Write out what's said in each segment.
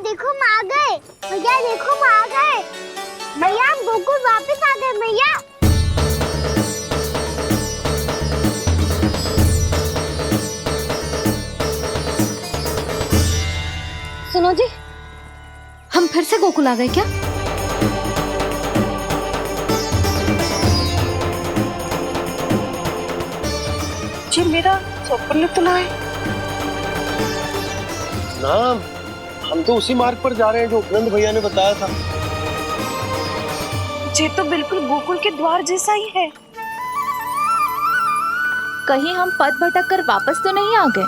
देखो हम आ गए। भैया देखो हम आ गए। भैया हम गोकुल वापस आ गए भैया। सुनो जी, हम फिर से गोकुल आ गए क्या? जी मेरा स्वप्न तो ना है। ना, हम तो उसी मार्ग पर जा रहे हैं जो उपनंद भैया ने बताया था। ये तो बिल्कुल गोकुल के द्वार जैसा ही है। कहीं हम पथ भटक कर वापस तो नहीं आ गए?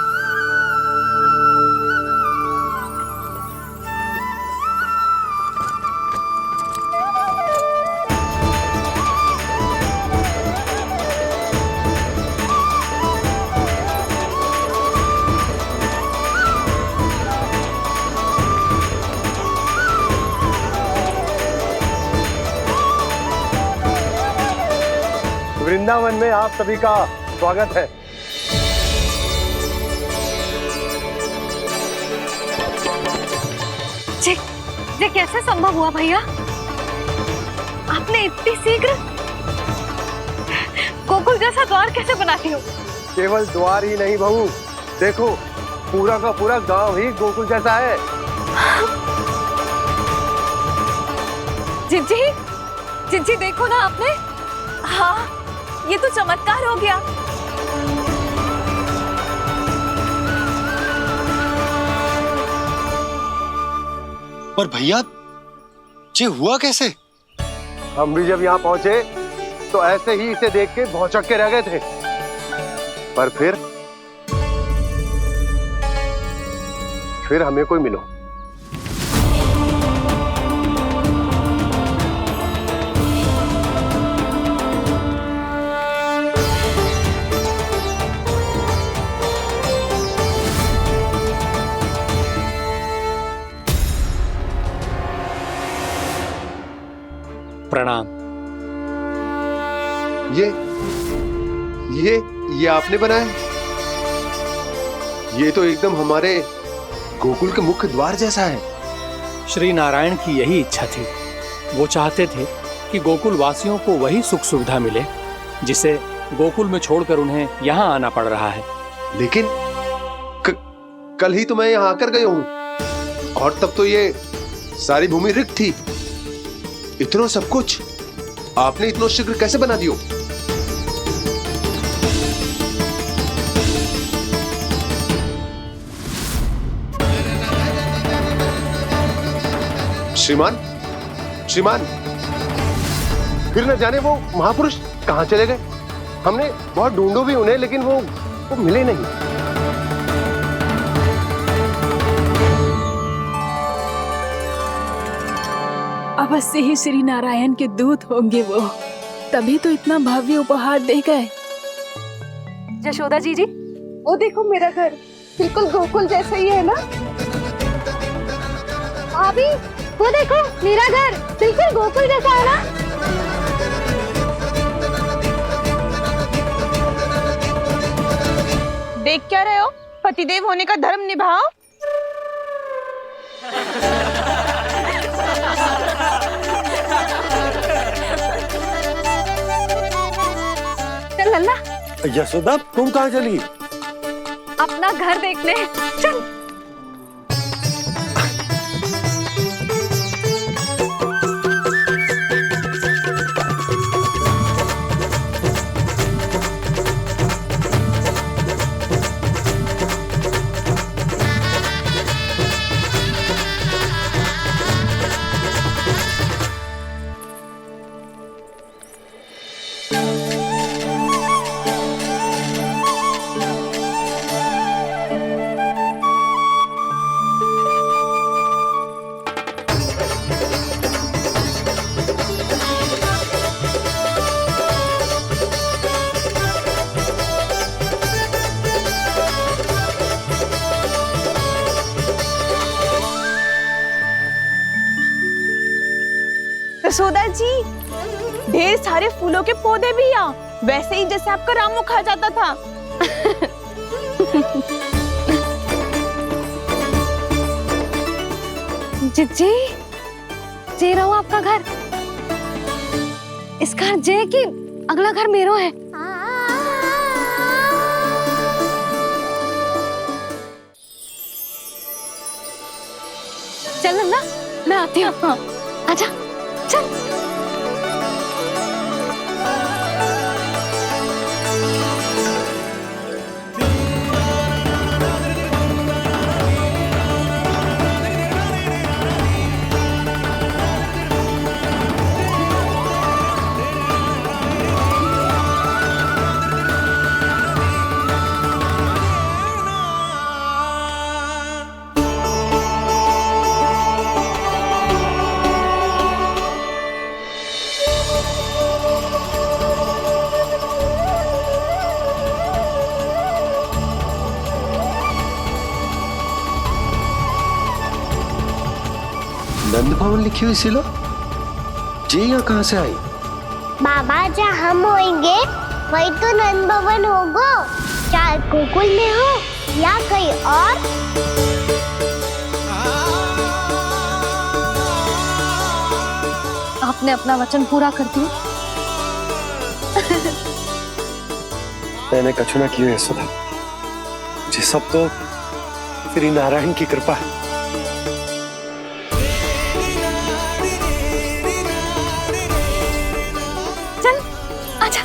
वृंदावन में आप सभी का स्वागत है। ये कैसे संभव हुआ भैया? आपने इतनी शीघ्र गोकुल जैसा द्वार कैसे बनाती हो? केवल द्वार ही नहीं बहू, देखो पूरा का पूरा गांव ही गोकुल जैसा है। जिज्जी, जिज्जी देखो ना आपने। हाँ, ये तो चमत्कार हो गया। पर भैया ये हुआ कैसे? हम भी जब यहाँ पहुंचे तो ऐसे ही इसे देख के भौचक के रह गए थे, पर फिर हमें कोई मिलो। प्रणाम। ये आपने बनाया? ये तो एकदम हमारे गोकुल के मुख्य द्वार जैसा है। श्री नारायण की यही इच्छा थी। वो चाहते थे कि गोकुल वासियों को वही सुख सुविधा मिले जिसे गोकुल में छोड़कर उन्हें यहाँ आना पड़ रहा है। लेकिन कल ही तो मैं यहाँ आकर गया हूँ और तब तो ये सारी भूमि रिक्त थी। इतना सब कुछ आपने इतना शीघ्र कैसे बना दियो? श्रीमान, श्रीमान, फिर न जाने वो महापुरुष कहाँ चले गए। हमने बहुत ढूंढो भी उन्हें, लेकिन वो मिले नहीं। अवश्य ही श्री नारायण के दूत होंगे वो, तभी तो इतना भव्य उपहार दे गए। यशोदा जी, वो देखो मेरा घर बिल्कुल गोकुल जैसा ही है ना? भाभी वो देखो मेरा घर बिल्कुल गोकुल जैसा है ना? देख क्या रहे हो? पतिदेव होने का धर्म निभाओ। चल लल्ला, यशोदा तुम कहाँ चली? अपना घर देखने चल। यशोदा जी, ढेर सारे फूलों के पौधे भी यहाँ, वैसे ही जैसे आपका रामू खा जाता था। जी जे रहो आपका घर। इस घर जे की अगला घर मेरो है। चल नन्ना, मैं आती हूँ। आजा चल। नंद भवन लिखी हुई सिला जे यहाँ कहाँ से आई? बाबा जहाँ हम होंगे वही तो नंद भवन होगा, चाहे गोकुल में हो या कहीं और। आपने अपना वचन पूरा कर दिया। मैंने कछु ना किए है सुधा, ये सब तो श्री नारायण की कृपा है। चल आजा।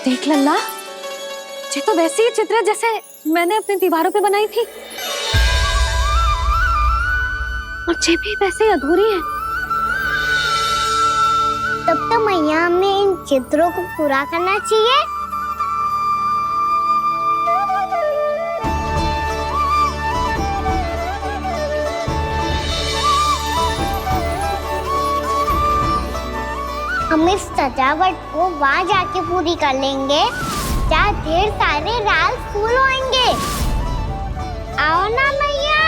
देख लल्ला, ये तो वैसी ही चित्र है जैसे मैंने अपनी दीवारों पे बनाई थी, और ये भी वैसे ही अधूरी है। तब तो मैया हमें इन चित्रों को पूरा करना चाहिए। हम इस सजावट को वहाँ जाके पूरी कर लेंगे जहाँ ढेर सारे लाल फूल होंगे। आओ ना मैया,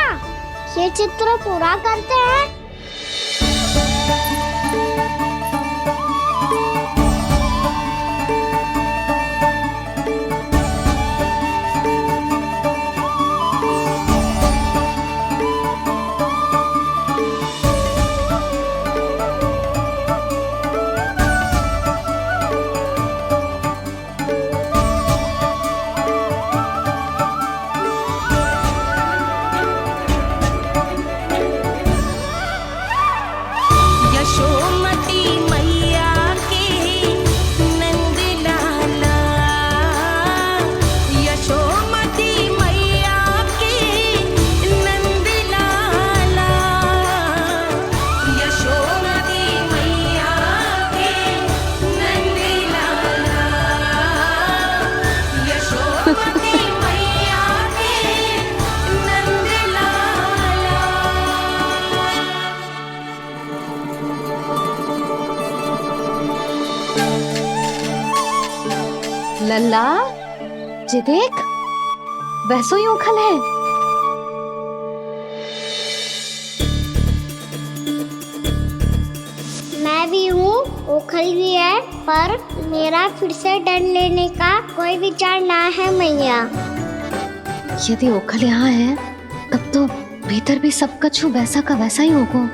ये चित्र पूरा करते हैं। लल्ला, ये देख, वैसो ही उखल है। मैं भी हूँ, ओखल भी है, पर मेरा फिर से डर लेने का कोई विचार ना है मैया। यदि ओखल यहाँ है, तब तो भीतर भी सब कछु वैसा का वैसा ही होगा।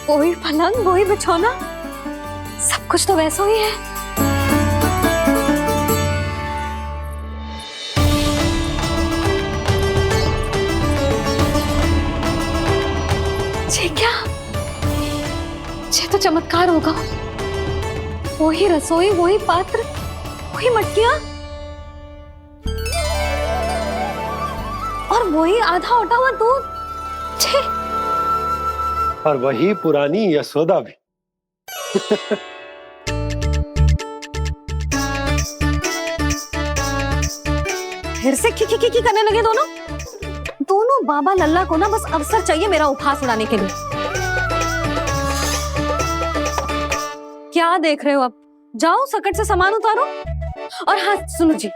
वही पलंग, वही बिछौना, सब कुछ तो वैसा ही है। ये क्या? ये तो चमत्कार होगा। वही रसोई, वही पात्र, वही मटकियां और वही आधा उटा हुआ दूध। छे! और वही पुरानी यशोदा भी। फिर से की करने लगे दोनों बाबा लल्ला को ना बस अवसर चाहिए मेरा उपहास उड़ाने के लिए। क्या देख रहे हो? अब जाओ सकट से सामान उतारो। और हाँ सुनो जी,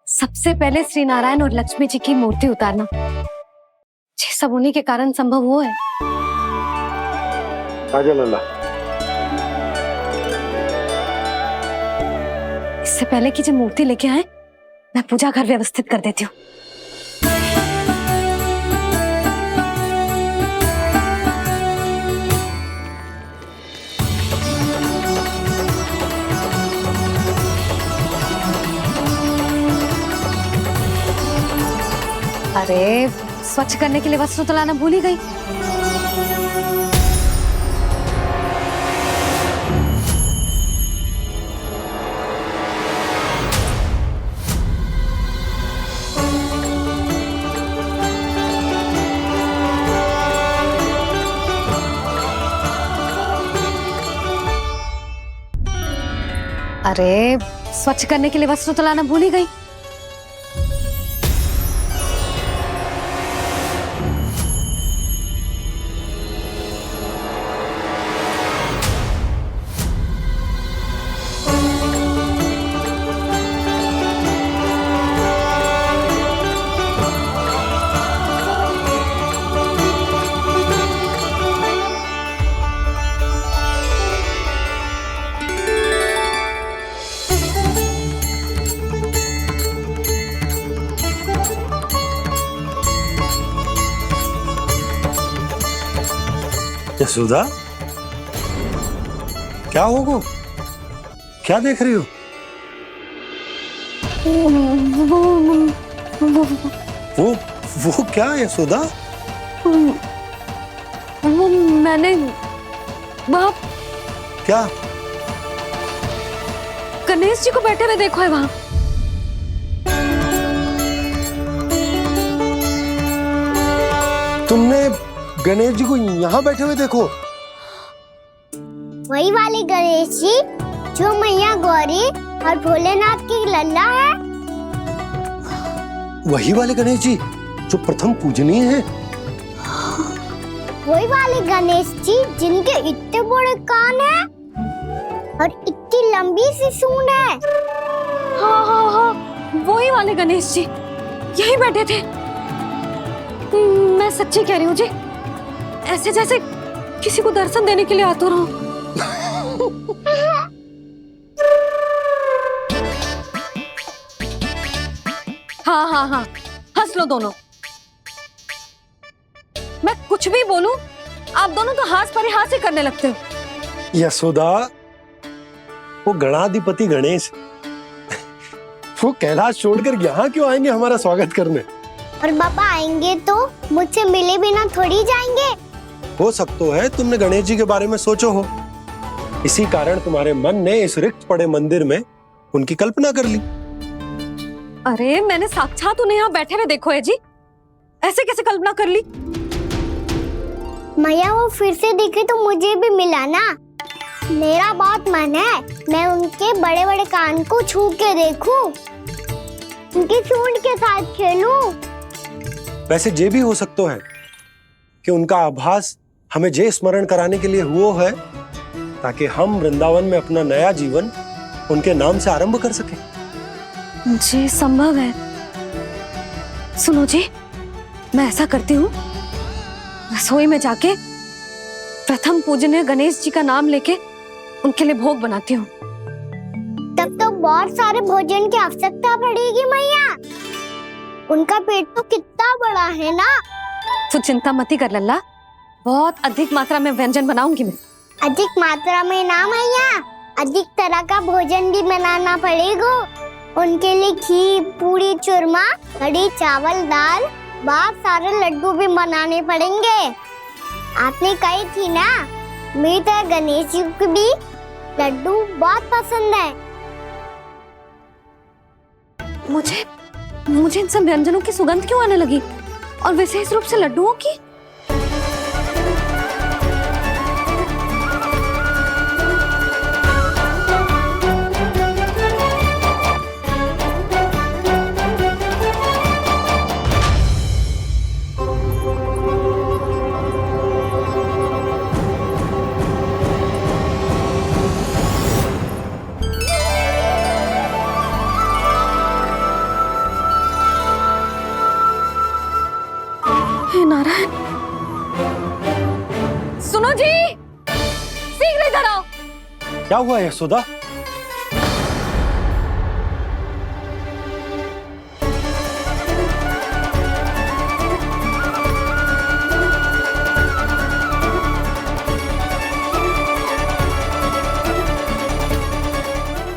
सबसे पहले श्री नारायण और लक्ष्मी जी की मूर्ति उतारना। ये सब उन्हीं के कारण संभव हुआ है। आजा लल्ला। इससे पहले कि जो मूर्ति लेके आए, मैं पूजा घर व्यवस्थित कर देती हूँ। अरे स्वच्छ करने के लिए वस्त्र तो लाना भूल ही गई। अरे स्वच्छ करने के लिए वस्त्र तो लाना भूल ही गई। यशोदा, क्या होगा? क्या देख रही हो? वो क्या यशोदा? वो मैंने बाप क्या? गणेश जी को बैठे हुए देखो है वहां। तुमने गणेश जी को यहाँ बैठे हुए देखो? वही वाले गणेश जी जो मैया गौरी और भोलेनाथ की लल्ला है। वही वाले गणेश जी जो प्रथम पूजनीय हैं। वही वाले गणेश जी जिनके इतने बड़े कान हैं और इतनी लंबी सी सूंड है। हाँ हाँ हाँ, वही वाले गणेश जी यही बैठे थे। मैं सच्ची कह रही हूँ जी, ऐसे जैसे किसी को दर्शन देने के लिए आतुर हूँ। हाँ हाँ हाँ, हंस लो दोनों। मैं कुछ भी बोलूं, आप दोनों तो हास परिहास ही करने लगते हो। यशोदा, वो गणाधिपति गणेश वो कैलाश छोड़कर यहाँ क्यों आएंगे हमारा स्वागत करने? और बाबा आएंगे तो मुझसे मिले बिना थोड़ी जाएंगे। हो सकता है तुमने गणेश जी के बारे में सोचो हो, इसी कारण तुम्हारे मन ने इस रिक्त पड़े मंदिर में उनकी कल्पना कर ली। अरे मैंने साक्षात उन्हें यहाँ बैठे हुए देखो है जी, ऐसे कैसे कल्पना कर ली? मैया वो फिर से दिखे तो मुझे भी मिला ना। मेरा बहुत मन है मैं उनके बड़े बड़े कान को छू के देखूं। उनके सूंड के साथ खेलूं। वैसे ये भी हो सकता है कि उनका आभास हमें जे स्मरण कराने के लिए हुआ है ताकि हम वृंदावन में अपना नया जीवन उनके नाम से आरंभ कर सके। जी संभव है। सुनो जी, मैं ऐसा करती हूँ, रसोई में जाके प्रथम पूजनीय गणेश जी का नाम लेके उनके लिए भोग बनाती हूँ। तब तो बहुत सारे भोजन की आवश्यकता पड़ेगी मैया। उनका पेट तो कितना बड़ा है ना। तू चिंता मत कर लल्ला, बहुत अधिक मात्रा में व्यंजन बनाऊंगी मैं। अधिक मात्रा में ना मैया, अधिक तरह का भोजन भी बनाना पड़ेगा। उनके लिए खीर, पूरी, चूरमा, कढ़ी, चावल, दाल, बहुत सारे लड्डू भी बनाने पड़ेंगे। आपने कही थी ना, मेरी तरह गणेश जी को भी लड्डू बहुत पसंद है। मुझे इन सब व्यंजनों की सुगंध क्यों आने लगी, और विशेष रूप से लड्डुओं की? हे नारायण, सुनो जी, शीघ्र इधर आओ। क्या हुआ यशोदा?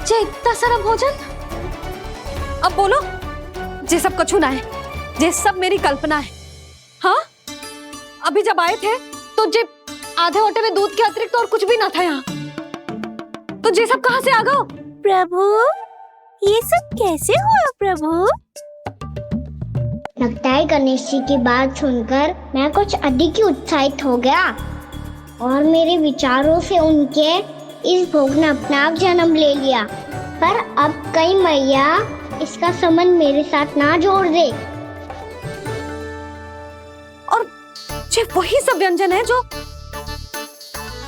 जे इतना सारा भोजन, अब बोलो, जे सब कछु ना है, जे सब मेरी कल्पना है। हाँ, अभी जब आए थे तो जे आधे ओटे में दूध के अतिरिक्त और कुछ भी ना था यहाँ, तो जे सब कहाँ से आ गए? प्रभु, ये सब कैसे हुआ प्रभु? लगता है गणेश जी की बात सुनकर मैं कुछ अधिक ही उत्साहित हो गया और मेरे विचारों से उनके इस भोग ने अपना आप जन्म ले लिया। पर अब कहीं मैया इसका संबंध मेरे साथ ना जोड़ दे। और जे वही सब व्यंजन है जो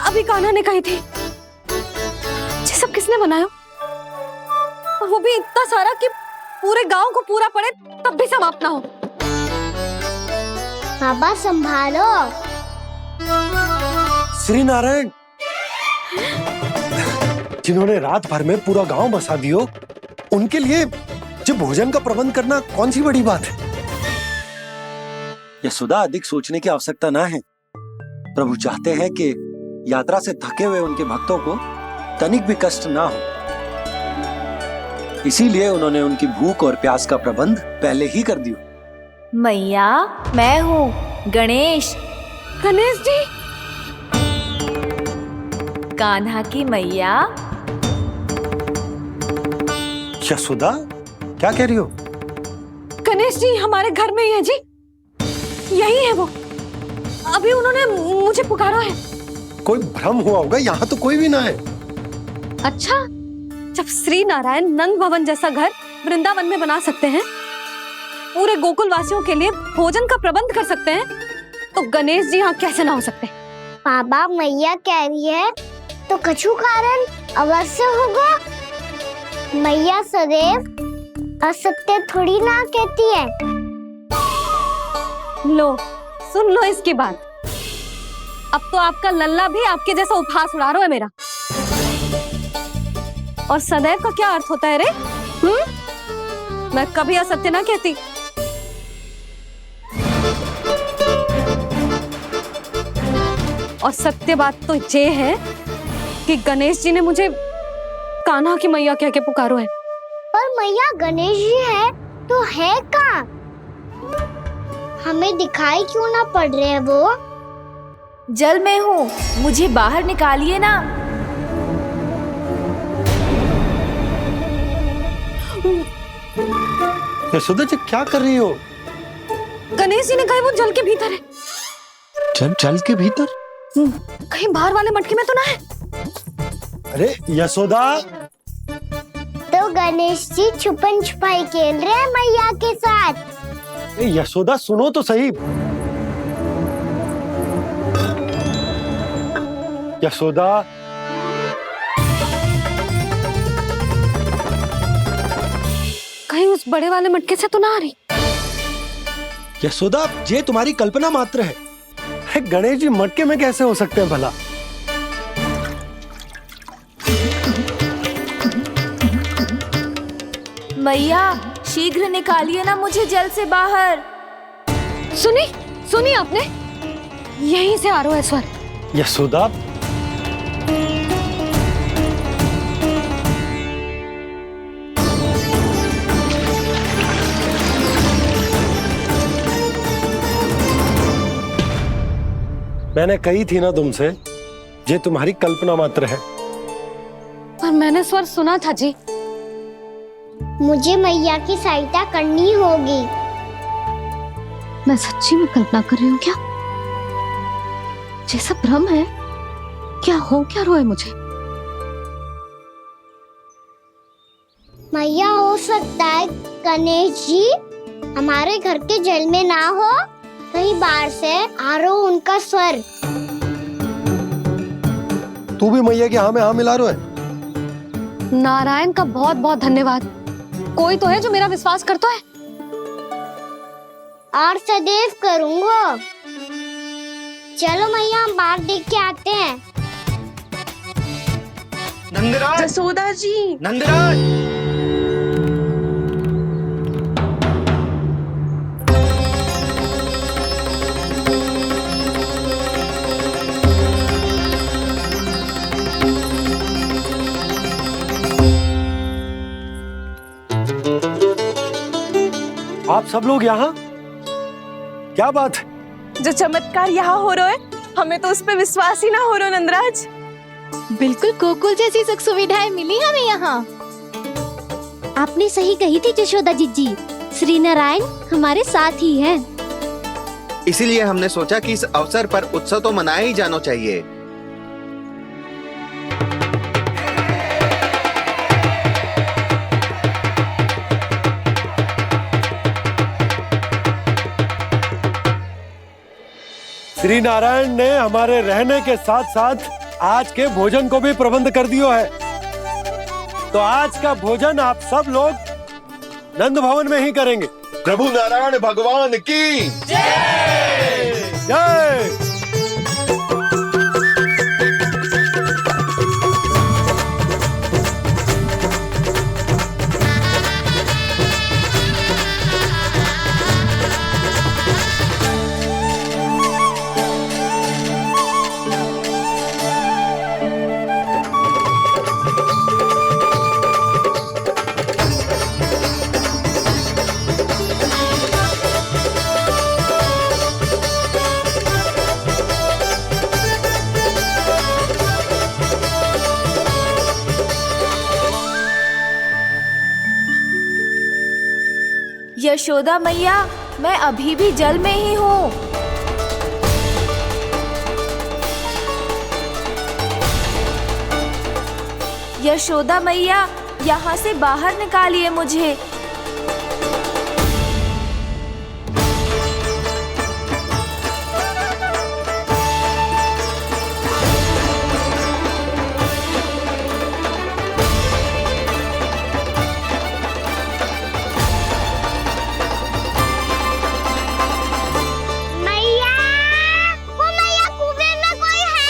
अभी कान्हा ने कही थी, ये सब किसने बनाया? और वो भी इतना सारा कि पूरे गांव को पूरा पड़े तब भी समाप्त ना हो। बाबा संभालो। श्री नारायण, जिन्होंने रात भर में पूरा गांव बसा दियो, उनके लिए जो भोजन का प्रबंध करना कौन सी बड़ी बात है? यशोदा, अधिक सोचने की आवश्यकता ना है। प्रभु चाहते हैं कि यात्रा से थके हुए उनके भक्तों को तनिक भी कष्ट ना हो, इसीलिए उन्होंने उनकी भूख और प्यास का प्रबंध पहले ही कर दिया। मैया, मैं हूँ गणेश। गणेश जी, कान्हा की मैया। यशोदा, क्या कह रही हो? गणेश जी हमारे घर में ही है जी, यही है वो। अभी उन्होंने मुझे पुकारा है। कोई भ्रम हुआ होगा, यहाँ तो कोई भी ना है। अच्छा, जब श्री नारायण नंद भवन जैसा घर वृंदावन में बना सकते हैं, पूरे गोकुल वासियों के लिए भोजन का प्रबंध कर सकते हैं, तो गणेश जी यहाँ कैसे ना हो सकते? बाबा, मैया कह रही है तो कछु कारण अवश्य होगा। मैया सदैव असत्य थोड़ी ना कहती है। लो, सुन लो इसकी बात। अब तो आपका लल्ला भी आपके जैसा उपहास उड़ा रहा है मेरा। और सदैव का क्या अर्थ होता है रे? मैं कभी असत्य ना कहती। और सत्य बात तो ये है कि गणेश जी ने मुझे कान्हा की मैया कह के पुकारो है। पर मैया गणेश जी है तो है कहाँ? हमें दिखाई क्यों ना पड़ रहे हैं वो? जल में हूँ, मुझे बाहर निकालिए ना। यशोदा जी, क्या कर रही हो? गणेश जी ने कहा वो जल के भीतर है। जल के भीतर? कहीं बाहर वाले मटके में तो ना है? अरे यशोदा! तो गणेश जी छुपन छुपाई खेल रहे हैं मैया के साथ। यशोदा सुनो तो सही। यशोदा, कहीं उस बड़े वाले मटके से तो ना आ रही। यशोदा, ये तुम्हारी कल्पना मात्र है। अरे गणेश जी मटके में कैसे हो सकते हैं भला? मैया शीघ्र निकालिए ना मुझे जल से बाहर। सुनी आपने? यहीं से आ रहा है स्वर। यशोदा, मैंने कही थी ना तुमसे, ये तुम्हारी कल्पना मात्र है। पर मैंने स्वर सुना था जी। मुझे मैया की सहायता करनी होगी। मैं सच्ची में कल्पना कर रही हूँ क्या? जैसा भ्रम है क्या? हो क्या रहा है मुझे? मैया हो सकता है गणेश जी हमारे घर के जल में ना हो, कहीं बाहर से आ रहा हो उनका स्वर। तू भी मैया के हाँ में हाँ मिला रहा है। नारायण का बहुत बहुत धन्यवाद। कोई तो है जो मेरा विश्वास करता है। और सदैव करूंगा। चलो मैया हम बाहर देख के आते हैं। नंदराज, जसोदा जी, नंदराज। आप सब लोग यहाँ? क्या बात है? जो चमत्कार यहाँ हो रहा है, हमें तो उस पे विश्वास ही ना हो रहा नंदराज। बिल्कुल गोकुल जैसी सुख सुविधाएं मिली हमें यहाँ। आपने सही कही थी यशोदा जीजी, श्री नारायण हमारे साथ ही हैं। इसीलिए हमने सोचा कि इस अवसर पर उत्सव तो मनाया ही जाना चाहिए। श्री नारायण ने हमारे रहने के साथ साथ आज के भोजन को भी प्रबंध कर दिया है। तो आज का भोजन आप सब लोग नंद भवन में ही करेंगे। प्रभु नारायण भगवान की जय जय। यशोदा मैया, मैं अभी भी जल में ही हूँ। यशोदा मैया, यहाँ से बाहर निकालिए मुझे। मैया, वो मैया कुएं में कोई है।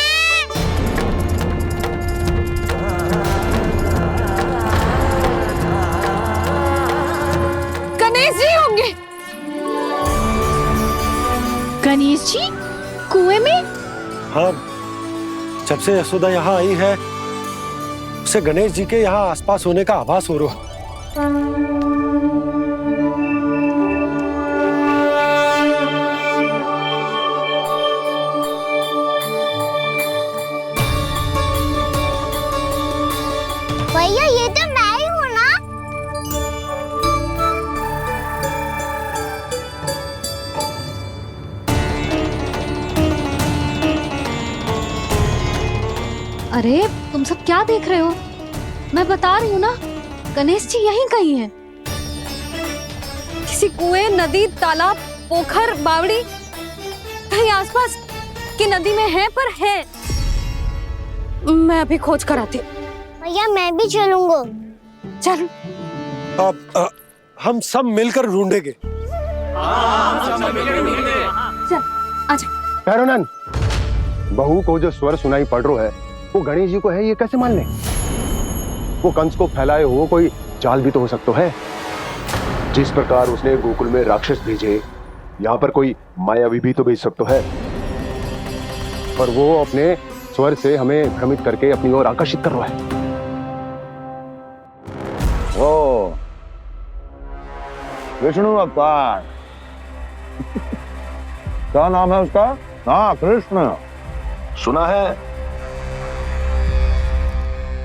गणेश जी होंगे। गणेश जी कुएं में? हाँ, जब से यशोदा यहाँ आई है उसे गणेश जी के यहाँ आसपास होने का आभास हो रहा। भैया ये तो मैं ही हूँ ना। अरे तुम सब क्या देख रहे हो? मैं बता रही हूँ ना, गणेश जी यहीं कहीं हैं। किसी कुएं, नदी, तालाब, पोखर, बावड़ी कहीं आसपास की नदी में है, पर है। मैं अभी खोज कर आती हूँ। भैया मैं भी चलूंगा। चल। अब हम सब मिलकर ढूंढेंगे। चल आजा। भैरवनाथ, बहू को जो स्वर सुनाई पड़ रहा है वो गणेश जी को है, ये कैसे मान ले? वो कंस को फैलाए हुए कोई चाल भी तो हो सकता है। जिस प्रकार उसने गोकुल में राक्षस भेजे, यहाँ पर कोई मायावी भी तो भेज सकता है। पर वो अपने स्वर से हमें भ्रमित करके अपनी ओर आकर्षित कर रहा है। ओ विष्णु अवतार। क्या नाम है उसका? हाँ, कृष्ण। सुना है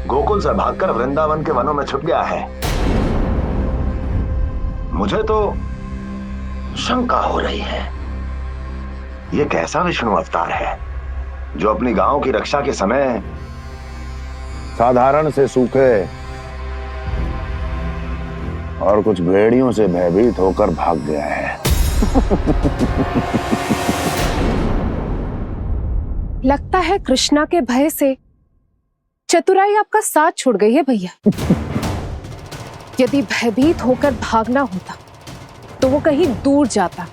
गोकुल से भागकर वृंदावन के वनों में छुप गया है। मुझे तो शंका हो रही है, ये कैसा विष्णु अवतार है जो अपनी गांव की रक्षा के समय साधारण से सूखे और कुछ भेड़ियों से भयभीत होकर भाग गया है। लगता है कृष्णा के भय से चतुराई आपका साथ छोड़ गई है भैया। यदि भयभीत होकर भागना होता तो वो कहीं दूर जाता,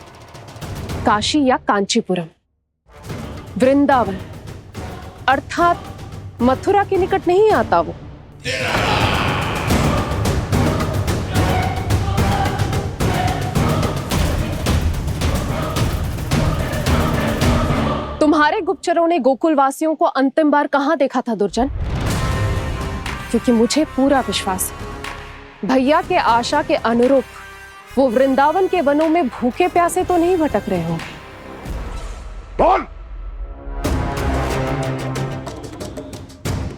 काशी या कांचीपुरम, वृंदावन अर्थात मथुरा के निकट नहीं आता वो। तुम्हारे गुप्तचरों ने गोकुल वासियों को अंतिम बार कहां देखा था दुर्जन? क्योंकि मुझे पूरा विश्वास है भैया के आशा के अनुरूप वो वृंदावन के वनों में भूखे प्यासे तो नहीं भटक रहे होंगे। बोल।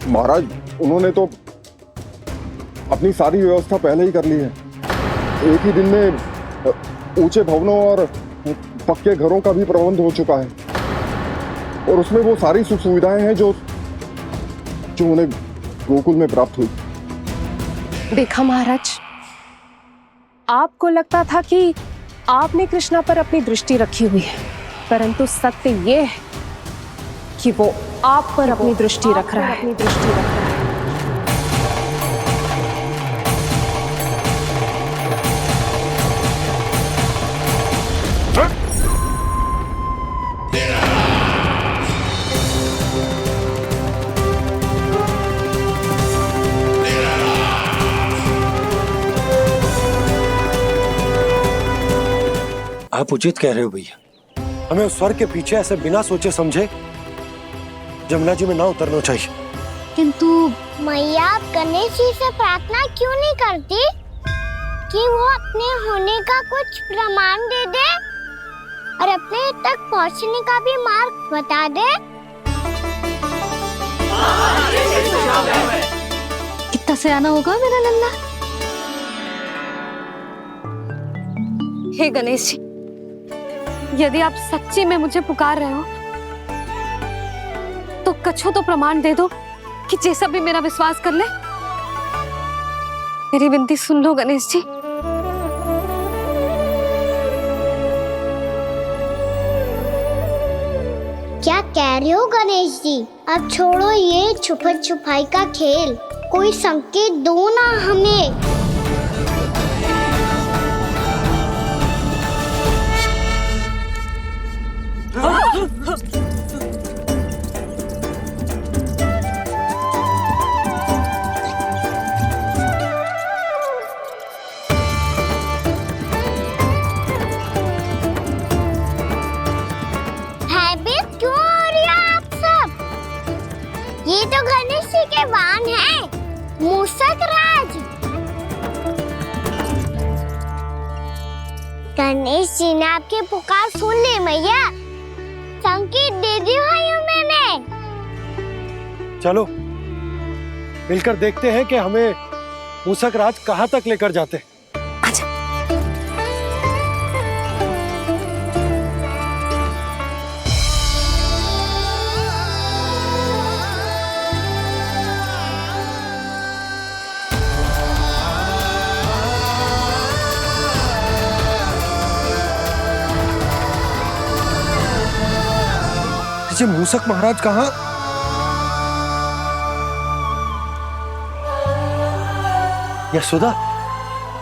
महाराज, उन्होंने तो अपनी सारी व्यवस्था पहले ही कर ली है। एक ही दिन में ऊंचे भवनों और पक्के घरों का भी प्रबंध हो चुका है, और उसमें वो सारी सुख सुविधाएं हैं जो उन्हें गोकुल में प्राप्त हुई। देखा महाराज, आपको लगता था कि आपने कृष्णा पर अपनी दृष्टि रखी हुई है, परंतु सत्य ये है कि वो आप पर अपनी दृष्टि रख रहा है। आप उचित कह रहे हो भैया, हमें उस स्वर के पीछे ऐसे बिना सोचे समझे जमुना जी में ना उतरना चाहिए। किंतु मैया, आप गणेश जी से प्रार्थना क्यों नहीं करती कि वो अपने होने का कुछ प्रमाण दे दे और अपने तक पहुंचने का भी मार्ग बता दे? कितना सयाना होगा मेरा लल्ला। हे गणेश जी, यदि आप सच्ची में मुझे पुकार रहे हो तो कछो तो प्रमाण दे दो कि जैसा भी मेरा विश्वास कर ले। मेरी विनती सुन लो गणेश जी। क्या कह रहे हो गणेश जी? अब छोड़ो ये छुपन छुपाई का खेल, कोई संकेत दो ना हमें। भयभीत क्यों हो रही हो आप सब? ये तो गणेश जी के वाहन हैं, मूषक राज। गणेश जी ने आपकी पुकार सुन ली मैया, संकेत दे दी भाइयों मैंने। चलो मिलकर देखते हैं कि हमें मूषक राज कहां तक लेकर जाते हैं। ये मूसक महाराज कहाँ? यशोदा,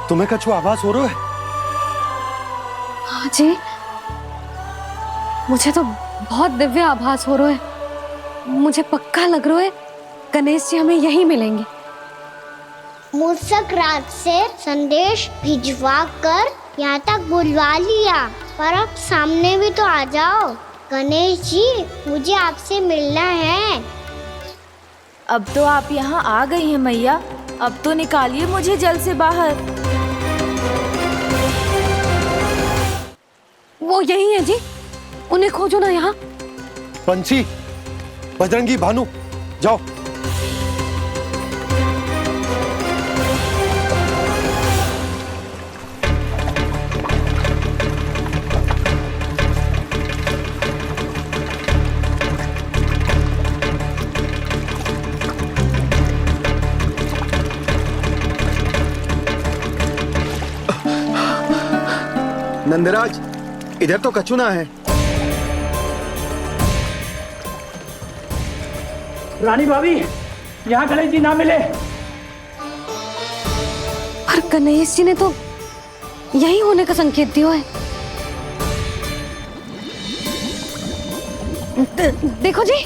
तुम्हें कछु आभास हो रहा है? हाँ जी, मुझे तो बहुत दिव्य आभास हो रहा है। मुझे पक्का लग रहा है गणेश जी हमें यहीं मिलेंगे। मूसक राज से संदेश भिजवा कर यहाँ तक बुलवा लिया, पर अब सामने भी तो आ जाओ। गणेश जी, मुझे आपसे मिलना है। अब तो आप यहाँ आ गई हैं मैया, अब तो निकालिए मुझे जल से बाहर। वो यही है जी, उन्हें खोजो ना यहाँ। पंछी, बजरंगी, भानु, जाओ। नंदराज, इधर तो कछुना है। रानी भाभी, यहाँ गणेश जी ना मिले। पर गणेश जी ने तो यही होने का संकेत दिया है। देखो जी,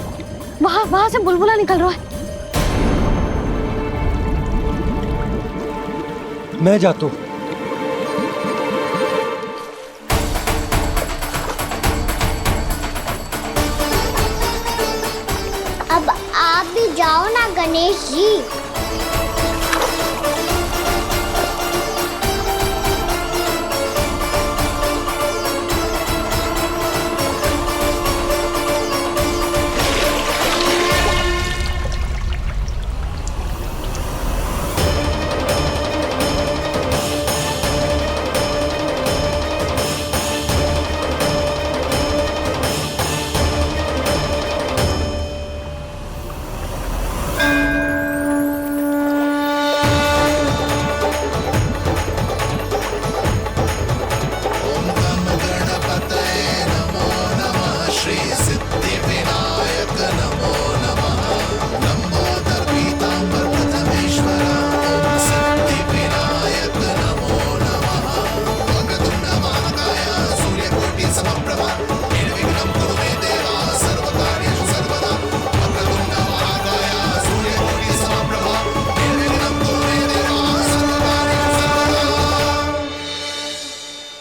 वहां से बुलबुला निकल रहा है। मैं जाता हूँ। अब आप भी जाओ ना गणेश जी।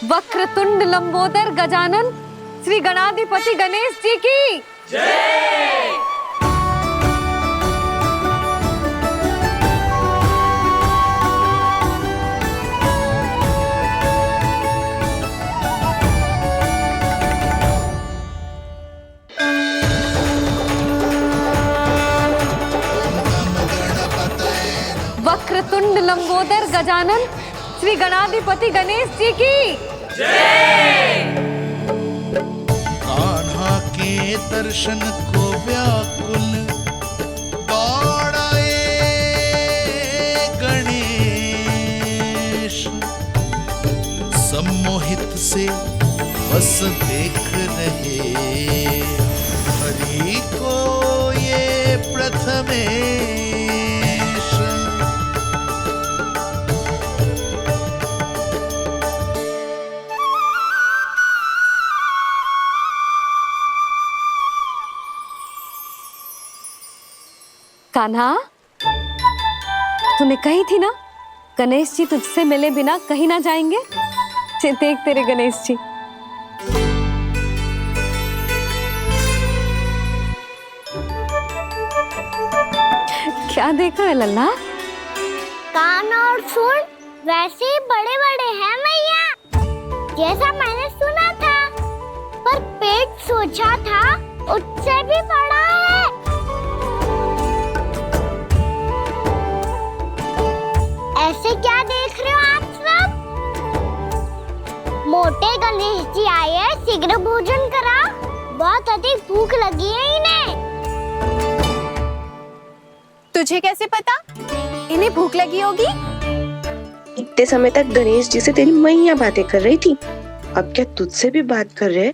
वक्रतुंड लंबोदर गजानन श्री गणाधिपति गणेश जी की जय। वक्रतुंड लंबोदर गजानन श्री गणाधिपति गणेश जी की जय। कान्हा के दर्शन को व्याकुल दौड़ाए गणेश, सम्मोहित से बस देख रहे हरि को ये प्रथमेश। कान्हा, तूने कही थी ना गणेश जी तुझसे मिले बिना कहीं ना जाएंगे। देख तेरे गणेश जी। क्या देख रहा है लल्ला? कान और सुन वैसे ही बड़े बड़े हैं मैया, जैसा मैंने सुना था, पर पेट सोचा था उससे भी बड़ा है। ऐसे क्या देख रहे हो आप सब? मोटे गणेश जी आए हैं, शीघ्र भोजन करा, बहुत अधिक भूख लगी है इन्हें। तुझे कैसे पता इन्हें भूख लगी होगी? इतने समय तक गणेश जी से तेरी मैया बातें कर रही थी, अब क्या तुझसे भी बात कर रहे?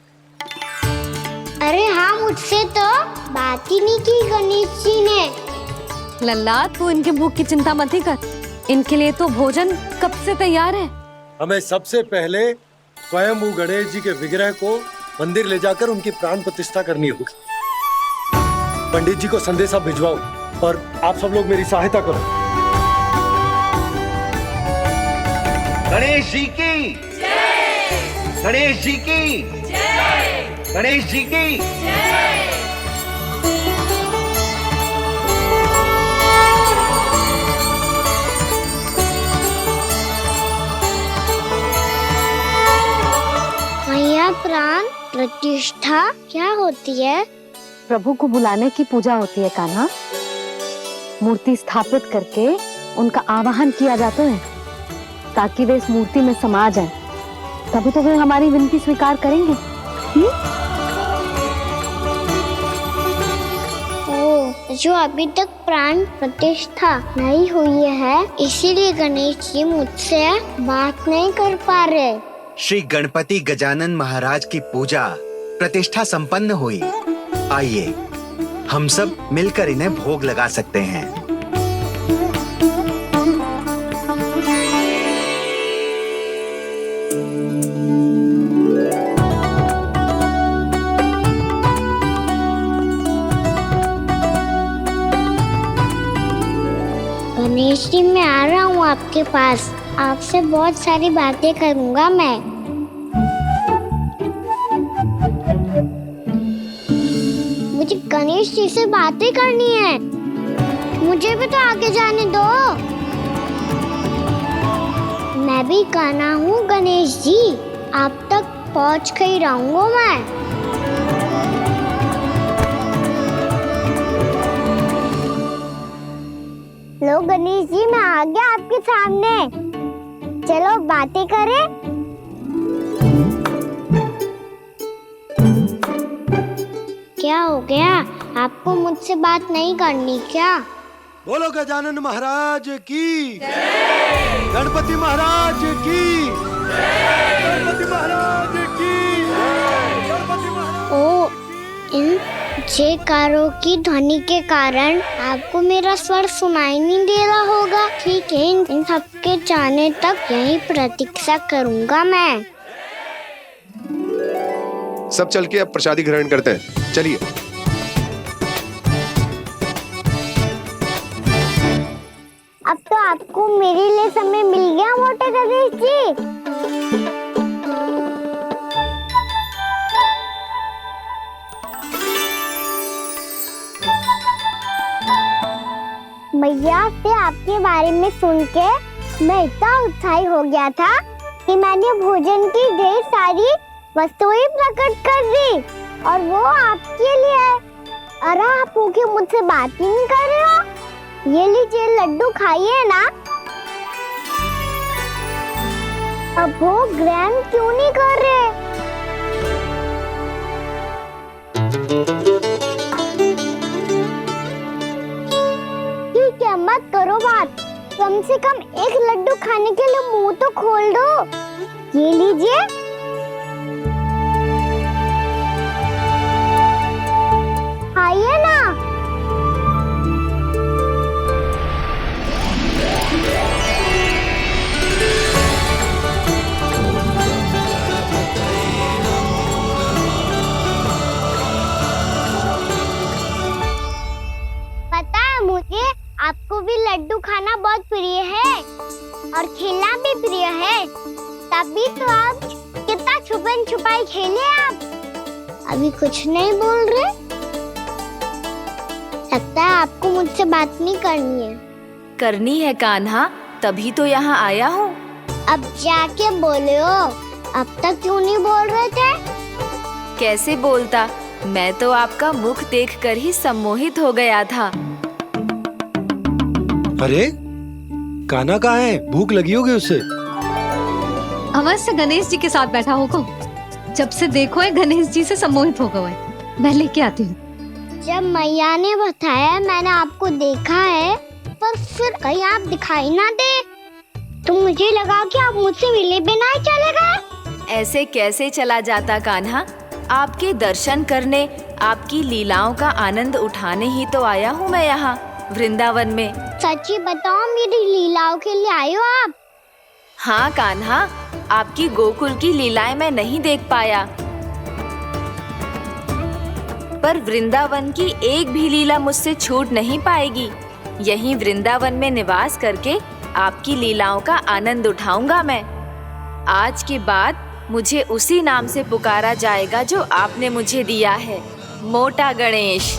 अरे हाँ, मुझसे तो बात ही नहीं की गणेश जी ने। लल्ला, तू इनके भूख की चिंता मत ही कर, इनके लिए तो भोजन कब से तैयार है। हमें सबसे पहले स्वयं गणेश जी के विग्रह को मंदिर ले जाकर उनकी प्राण प्रतिष्ठा करनी होगी। पंडित जी को संदेशा भिजवाओ और आप सब लोग मेरी सहायता करो। गणेश जी की जय! गणेश जी की जय! गणेश जी की जय! मैया, प्राण प्रतिष्ठा क्या होती है? प्रभु को बुलाने की पूजा होती है कान्हा। मूर्ति स्थापित करके उनका आवाहन किया जाता है ताकि वे इस मूर्ति में समा जाएं। तभी तो वे हमारी विनती स्वीकार करेंगे। ओ, जो अभी तक प्राण प्रतिष्ठा नहीं हुई है, इसीलिए गणेश जी मुझसे बात नहीं कर पा रहे। श्री गणपति गजानन महाराज की पूजा प्रतिष्ठा संपन्न हुई। आइए हम सब मिलकर इन्हें भोग लगा सकते हैं। गणेश जी, मैं आ रहा हूँ आपके पास। आपसे बहुत सारी बातें करूँगा मैं। मुझे गणेश जी से बातें करनी है। मुझे भी तो आगे जाने दो। मैं भी कान्हा हूँ गणेश जी, आप तक पहुँच कर ही रहूँगा मैं। लो गणेश जी, मैं आ गया आपके सामने। चलो बातें करें। क्या हो गया? आपको मुझसे बात नहीं करनी क्या? बोलो गजानन महाराज की जय! गणपति महाराज की जय! गणपति महाराज की जय! गणपति महाराज। ओ, इन जयकारों की ध्वनि के कारण आपको मेरा स्वर सुनाई नहीं दे रहा होगा। ठीक है, इन सबके जाने तक यही प्रतीक्षा करूंगा मैं। सब चल के अब प्रसादी ग्रहण करते हैं। चलिए। अब तो आपको मेरे लिए समय मिल गया मोटे गणेश जी। भैया से आपके बारे में सुन के मैं इतना उत्साही हो गया था कि मैंने भोजन की ढेर सारी वस्तुएं प्रकट कर दी, और वो आपके लिए। अरे आप भूखे मुझसे बात ही नहीं कर रहे हो। ये लीजिए लड्डू, खाइए ना। अब वो ग्रहण क्यों नहीं कर रहे? ठीक है, मत करो बात। कम से कम एक लड्डू खाने के लिए मुंह तो खोल दो। ये लीजिए। खाइए ना। पता है मुझे, आपको भी लड्डू खाना बहुत प्रिय है और खेलना भी प्रिय है। तभी तो आप कितना छुपन छुपाई खेले। आप अभी कुछ नहीं बोल रहे। लगता है आपको मुझसे बात नहीं करनी है। करनी है कान्हा, तभी तो यहाँ आया हूँ। अब जाके बोलो। अब तक क्यों नहीं बोल रहे थे? कैसे बोलता, मैं तो आपका मुख देखकर ही सम्मोहित हो गया था। अरे कान्हा कहाँ है? भूख लगी होगी उसे। अवश्य गणेश जी के साथ बैठा होगा। जब से देखो है गणेश जी से सम्मोहित हो गए। मैं लेके आती हूँ। जब मैया ने बताया मैंने आपको देखा है, पर फिर कहीं आप दिखाई ना दे, तो मुझे लगा कि आप मुझसे मिले बिना ही चले गए। ऐसे कैसे चला जाता कान्हा? आपके दर्शन करने, आपकी लीलाओं का आनंद उठाने ही तो आया हूँ मैं यहाँ वृंदावन में। सच्ची बताओ, मेरी लीलाओं के लिए आए हो आप? हाँ कान्हा, आपकी गोकुल की लीलाएं मैं नहीं देख पाया, पर वृंदावन की एक भी लीला मुझसे छूट नहीं पाएगी। यहीं वृंदावन में निवास करके आपकी लीलाओं का आनंद उठाऊंगा मैं। आज के बाद मुझे उसी नाम से पुकारा जाएगा जो आपने मुझे दिया है, मोटा गणेश।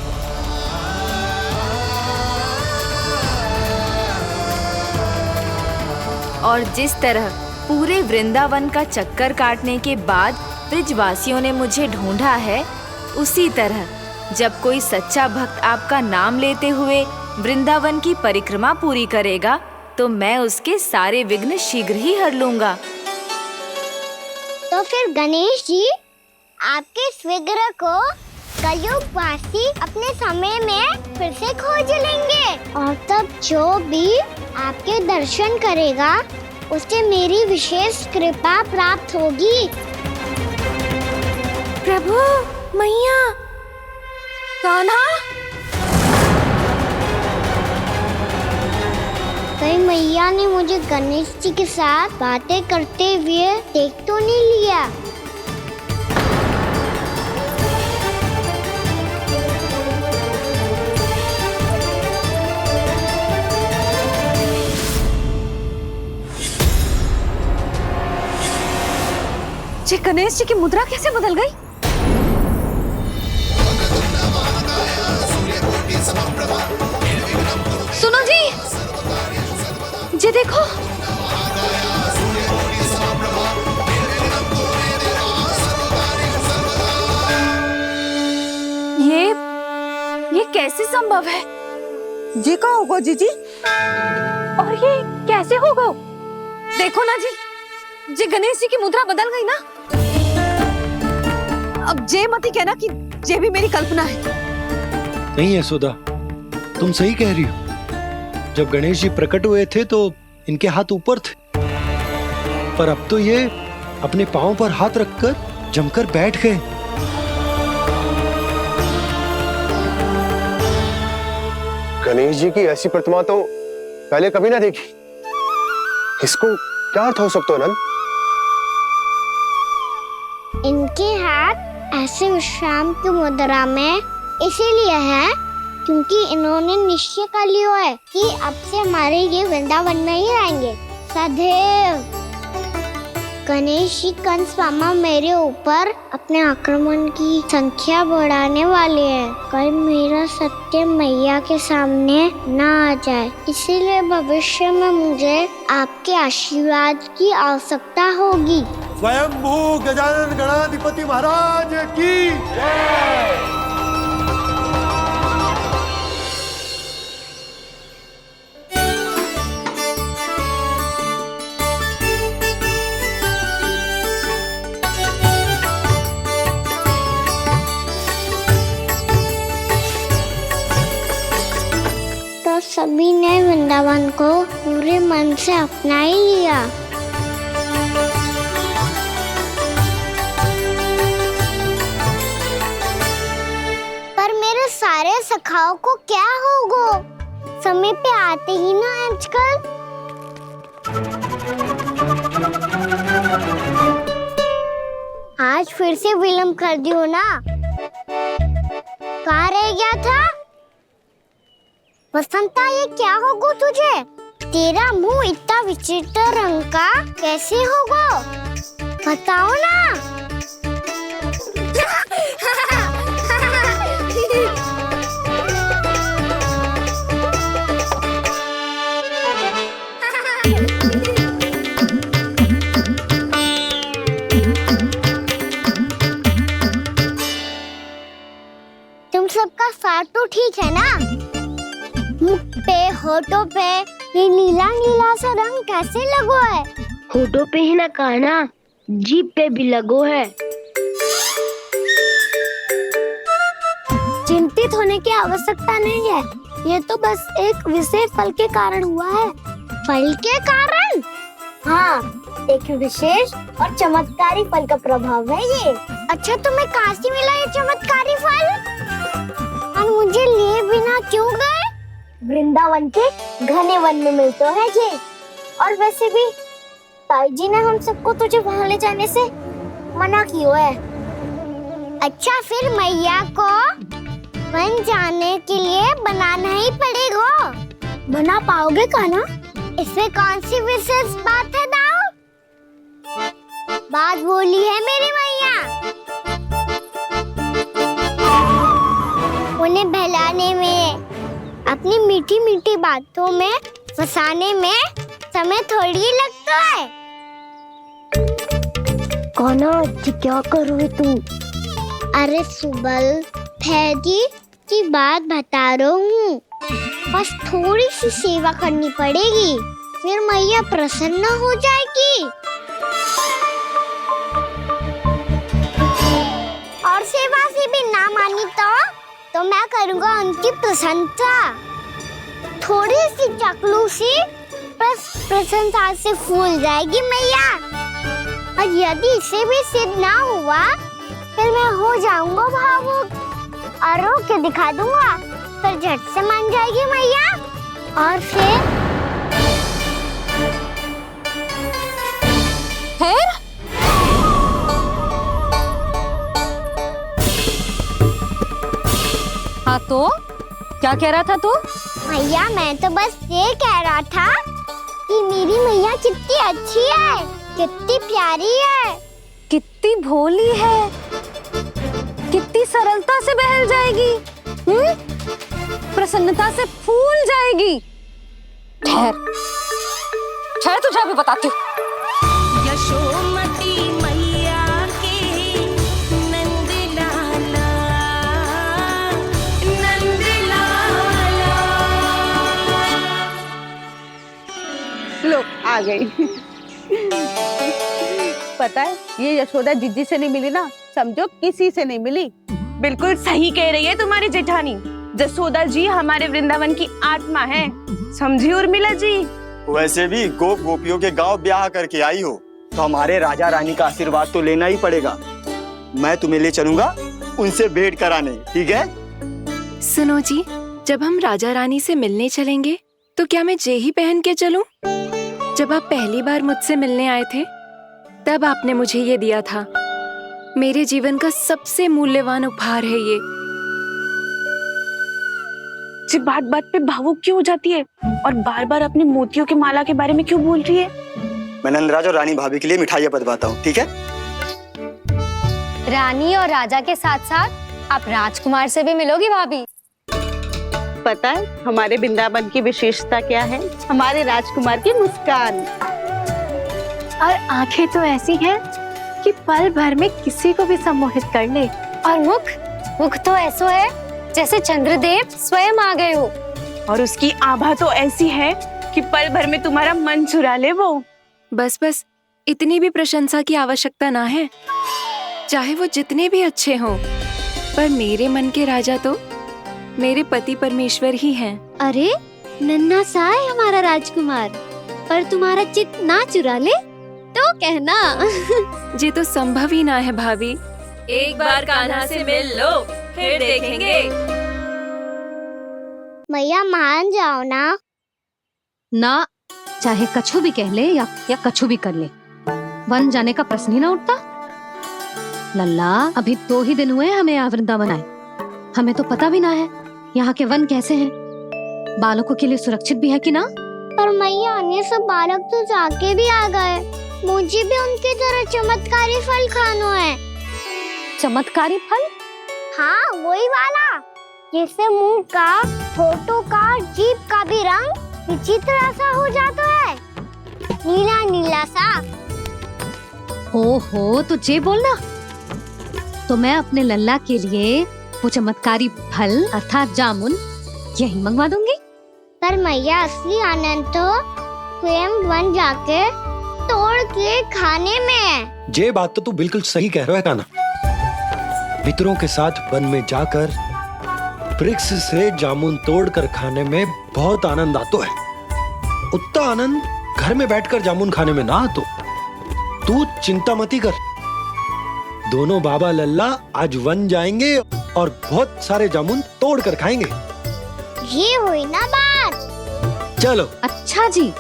और जिस तरह पूरे वृंदावन का चक्कर काटने के बाद ब्रिजवासियों ने मुझे ढूंढा है, उसी तरह जब कोई सच्चा भक्त आपका नाम लेते हुए वृंदावन की परिक्रमा पूरी करेगा, तो मैं उसके सारे विघ्न शीघ्र ही हर लूंगा। तो फिर गणेश जी, आपके इस विग्रह को कलयुगवासी अपने समय में फिर से खोज लेंगे, और तब जो भी आपके दर्शन करेगा उसे मेरी विशेष कृपा प्राप्त होगी। प्रभु, मैया, कान्हा, कहीं मैया ने मुझे गणेश जी के साथ बातें करते हुए देख तो नहीं लिया? जी गणेश जी की मुद्रा कैसे बदल गई? सुनो जी, जी देखो, ये कैसे संभव है? जी का होगा जीजी? और ये कैसे होगा? देखो ना जी गणेश जी की मुद्रा बदल गई ना। अब जे मत ही कहना कि जे भी मेरी कल्पना है। नहीं यशोदा, तुम सही कह रही हो। जब गणेश जी प्रकट हुए थे तो इनके हाथ ऊपर थे, पर अब तो ये अपने पांव पर हाथ रखकर जमकर बैठ गए। गणेश जी की ऐसी प्रतिमा तो पहले कभी ना देखी। इसको क्या अर्थ हो सकता है नंद? इनके हाथ ऐसे विश्राम की मुद्रा में इसीलिए है क्योंकि इन्होंने निश्चय कर लिया है कि अब से हमारे ये वृंदावन में ही रहेंगे सदैव। गणेश जी कंस मामा मेरे ऊपर अपने आक्रमण की संख्या बढ़ाने वाले हैं, कहीं मेरा सत्य मैया के सामने ना आ जाए। इसीलिए भविष्य में मुझे आपके आशीर्वाद की आवश्यकता होगी। स्वयंभू गजानन गणाधिपति महाराज की जय। तो सभी ने वृंदावन को पूरे मन से अपना ही लिया। पर मेरे सारे सखाओं को क्या होगा? समय पे आते ही ना आजकल। आज फिर से विलंब कर दियो ना। कहाँ रह गया था? वसंता, ये क्या होगा तुझे? तेरा मुंह इतना विचित्र रंग का कैसे होगा? बताओ ना। तुम सबका साथ तो ठीक है ना? मुख पे, होठों पे ये नीला नीला सा रंग कैसे लगो है? होठों पे ही ना कान्हा, जीभ पे भी लगो है। चिंतित होने की आवश्यकता नहीं है, ये तो बस एक विशेष फल के कारण हुआ है। फल के कारण? हाँ, एक विशेष और चमत्कारी फल का प्रभाव है ये। अच्छा, तुम्हें कहाँ से मिला ये चमत्कारी फल? और मुझे लिए बिना क्यों गए? वृंदावन के घने वन में मिलते है ये। और वैसे भी ताई जी ने हम सबको तुझे वहाँ ले जाने से मना किया है। अच्छा, फिर मैया को वन जाने के लिए बनाना ही पड़ेगा। बना पाओगे कान्हा? इसमें कौन सी विशेष बात है दाऊ? बात बोली है मेरी मैया। उन्हें बहलाने में, अपनी मीठी मीठी बातों में फंसाने में समय थोड़ी लगता है। कान्हा, क्या करोगे तुम? अरे सुबल, फैजी की बात बता रहा हूँ। बस थोड़ी सी सेवा करनी पड़ेगी, फिर मैया प्रसन्न हो जाएगी। और सेवा से भी ना मानी तो मैं करूँगा उनकी प्रशंसा। थोड़ी सी चकलूसी प्रशंसा से फूल जाएगी मैया। और यदि इसे भी सिद्ध ना हुआ, फिर मैं हो जाऊंगा भावुक और रो के दिखा दूंगा। फिर झट से मान जाएगी मैया। और फिर हाँ तो क्या कह रहा था तू? मैया, मैं तो बस ये कह रहा था कि मेरी मैया कितनी अच्छी है, कितनी प्यारी है, कितनी भोली है, कितनी सरलता से बहल जाएगी, प्रसन्नता से फूल जाएगी। ठहर ठहर, तुझे अभी बताती हूँ। यशोमती मैया के नंद लाला, नंद लाला। लो, आ गई। पता है, ये यशोदा जीजी से नहीं मिली ना, समझो किसी से नहीं मिली। बिल्कुल सही कह रही है तुम्हारी जेठानी। यशोदा जी हमारे वृंदावन की आत्मा है, समझी उर्मिला जी? वैसे भी गोपियों के गांव ब्याह करके आई हो, तो हमारे राजा रानी का आशीर्वाद तो लेना ही पड़ेगा। मैं तुम्हें ले चलूंगा उनसे भेंट कराने, ठीक है? सुनो जी, जब हम राजा रानी से मिलने चलेंगे तो क्या मैं जे ही पहन के चलूं? जब आप पहली बार मुझसे मिलने आए थे, तब आपने मुझे ये दिया था। मेरे जीवन का सबसे मूल्यवान उपहार है ये। जी बात बात पे भावुक क्यों हो जाती है और बार बार अपनी मोतियों की माला के बारे में क्यों बोल रही है? मैं नंदराज और रानी भाभी के लिए मिठाइयाँ बंटवाता हूँ, ठीक है? रानी और राजा के साथ साथ आप राजकुमार से भी मिलोगी भाभी। पता है हमारे वृंदावन की विशेषता क्या है? हमारे राजकुमार की मुस्कान और आंखें तो ऐसी हैं कि पल भर में किसी को भी सम्मोहित कर ले। और मुख तो ऐसा है जैसे चंद्रदेव स्वयं आ गए हो। और उसकी आभा तो ऐसी है कि पल भर में तुम्हारा मन चुरा ले वो। बस बस, इतनी भी प्रशंसा की आवश्यकता ना है। चाहे वो जितने भी अच्छे हों, पर मेरे मन के राजा तो मेरे पति परमेश्वर ही हैं। अरे नन्हा सा है हमारा राजकुमार, पर तुम्हारा चित्त ना चुरा ले तो कहना। ये तो संभव ही ना है भाभी। एक बार कान्हा से मिल लो, फिर देखेंगे। मैया मान जाओ ना। चाहे कछु भी कह ले या कछु भी कर ले, वन जाने का प्रश्न ही ना उठता। लल्ला, अभी 2 ही दिन हुए हमें यहाँ वृंदावन आए, हमें तो पता भी ना है यहाँ के वन कैसे हैं, बालकों के लिए सुरक्षित भी है कि ना। पर मैया, अन्य सब बालक तो जाके भी आ गए, मुझे भी उनकी तरह चमत्कारी फल खाना है। चमत्कारी फल? हाँ, वही वाला जिससे मुंह का, होठों का, जीभ का भी रंग विचित्र सा हो जाता है, नीला नीला सा। ओहो, तो जे बोलना। तो मैं अपने लल्ला के लिए वो चमत्कारी फल अर्थात जामुन यही मंगवा दूंगी। पर मैया, असली आनंद तो स्वयं वन जाके तोड़ के खाने में है। ये बात तो तू बिल्कुल सही कह रहा है कान्हा। मित्रों के साथ वन में जाकर वृक्ष से जामुन तोड़कर खाने में बहुत आनंद आता है। उतना आनंद घर में बैठकर जामुन खाने में ना आतो। तू चिंता मती कर, दोनों बाबा लल्ला आज वन जाएंगे और बहुत सारे जामुन तोड़ कर खाएंगे। ये हुई ना बात। चलो। अच्छा जी,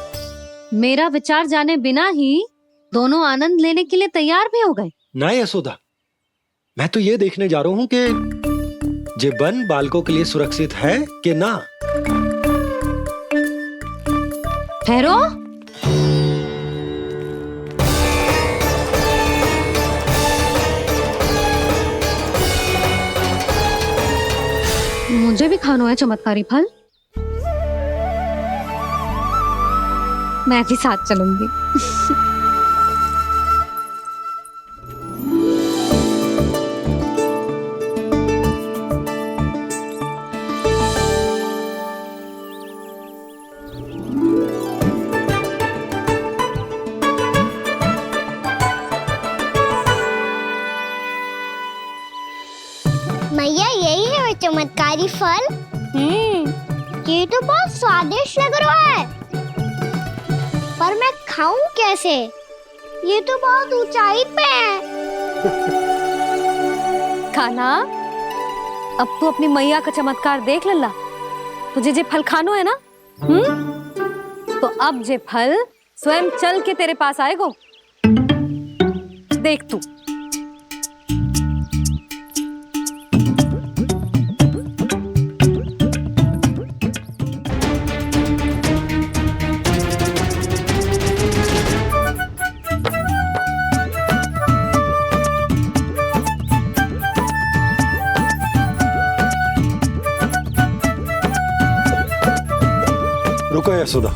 मेरा विचार जाने बिना ही दोनों आनंद लेने के लिए तैयार भी हो गए। ना यशोदा, मैं तो ये देखने जा रहा हूँ कि ये वन बालकों के लिए सुरक्षित है कि ना। ठहरो, मुझे भी खाना है चमत्कारी फल। मैं भी साथ चलूंगी। मैया यही है वो चमत्कारी फल। ये तो बहुत स्वादिष्ट लग रहा है, पर मैं खाऊं कैसे? ये तो बहुत ऊंचाई पे है। खाना, अब तू अपनी मैया का चमत्कार देख लल्ला। तुझे जे फल खानो है ना, तो अब जे फल स्वयं चल के तेरे पास आएगो। देख तू। रुको यशोदा,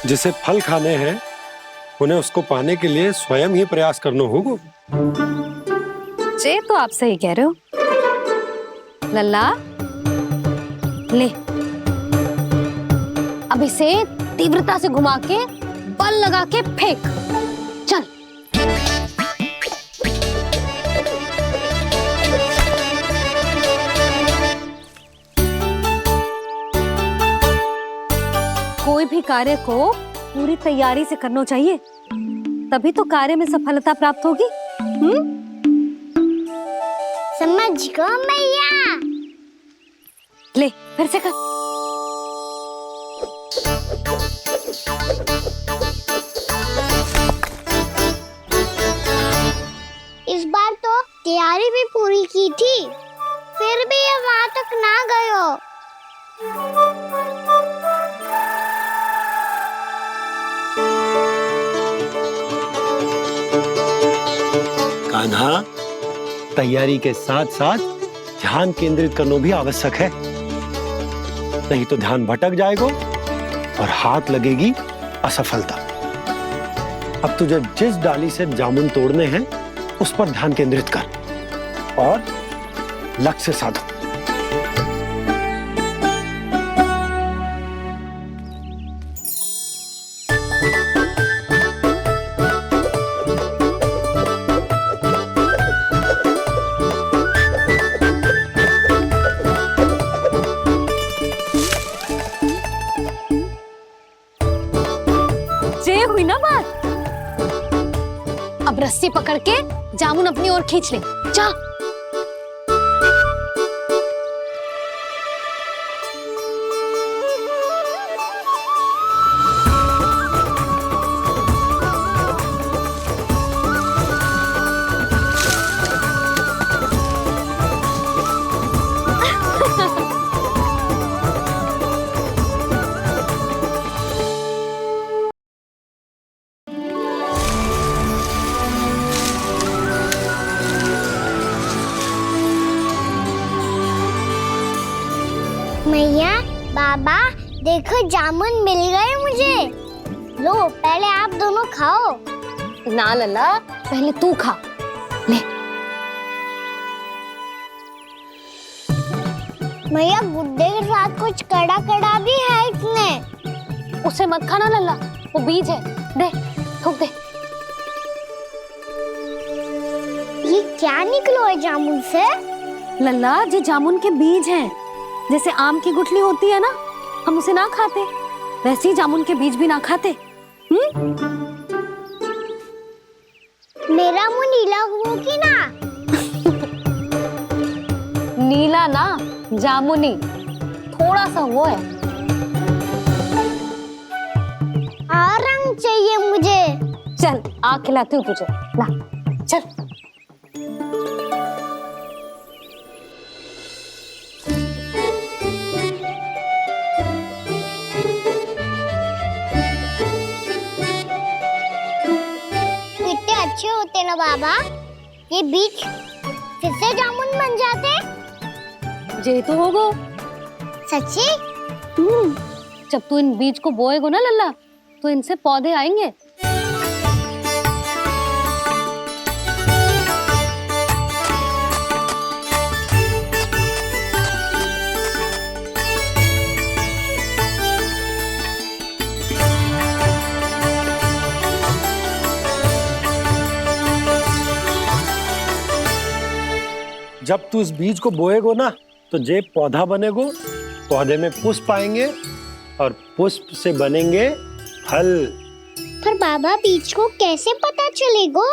जिसे फल खाने हैं उन्हें उसको पाने के लिए स्वयं ही प्रयास करना होगा। जे तो आप सही कह रहे हो लल्ला। ले, अब इसे तीव्रता से घुमा के बल लगा के फेंक। चल। कोई भी कार्य को पूरी तैयारी से करना चाहिए, तभी तो कार्य में सफलता प्राप्त होगी। समझ गो मैया। ले, फिर से कर। इस बार तो तैयारी भी पूरी की थी, फिर भी ये वहां तक ना गए हो। कान्हा, तैयारी के साथ साथ ध्यान केंद्रित करना भी आवश्यक है, नहीं तो ध्यान भटक जाएगा और हाथ लगेगी असफलता। अब तुझे जिस डाली से जामुन तोड़ने हैं उस पर ध्यान केंद्रित कर और लक्ष्य साधो। हुई ना बात। अब रस्सी पकड़ के जामुन अपनी ओर खींच ले। जा। मैया, बाबा, देखो जामुन मिल गए मुझे। लो, पहले आप दोनों खाओ। ना लल्ला, पहले तू खा। ले। मैया, गुड्डे के साथ कुछ कड़ा कड़ा भी है इसमें। उसे मत खाना लल्ला, वो बीज है। दे, थूक दे। ये क्या निकलो है जामुन से? लल्ला, ये जामुन के बीज हैं। जैसे आम की गुठली होती है ना, हम उसे ना खाते, वैसे ही जामुन के बीज भी ना खाते। मेरा मुंह नीला हुआ कि ना? नीला ना, जामुनी, थोड़ा सा वो है। और रंग चाहिए मुझे। चल आ खिलाती हूँ तुझे, ला चल। कितने अच्छे होते ना बाबा, ये बीज फिर से जामुन बन जाते। जे तो होगो। सच्ची? जब तू इन बीज को बोएगो ना लल्ला, तो इनसे पौधे आएंगे। जब तू इस बीज को बोएगो ना, तो जे पौधा बनेगो, पौधे में पुष्प आएंगे और पुष्प से बनेंगे फल। पर बाबा बीज को कैसे पता चलेगा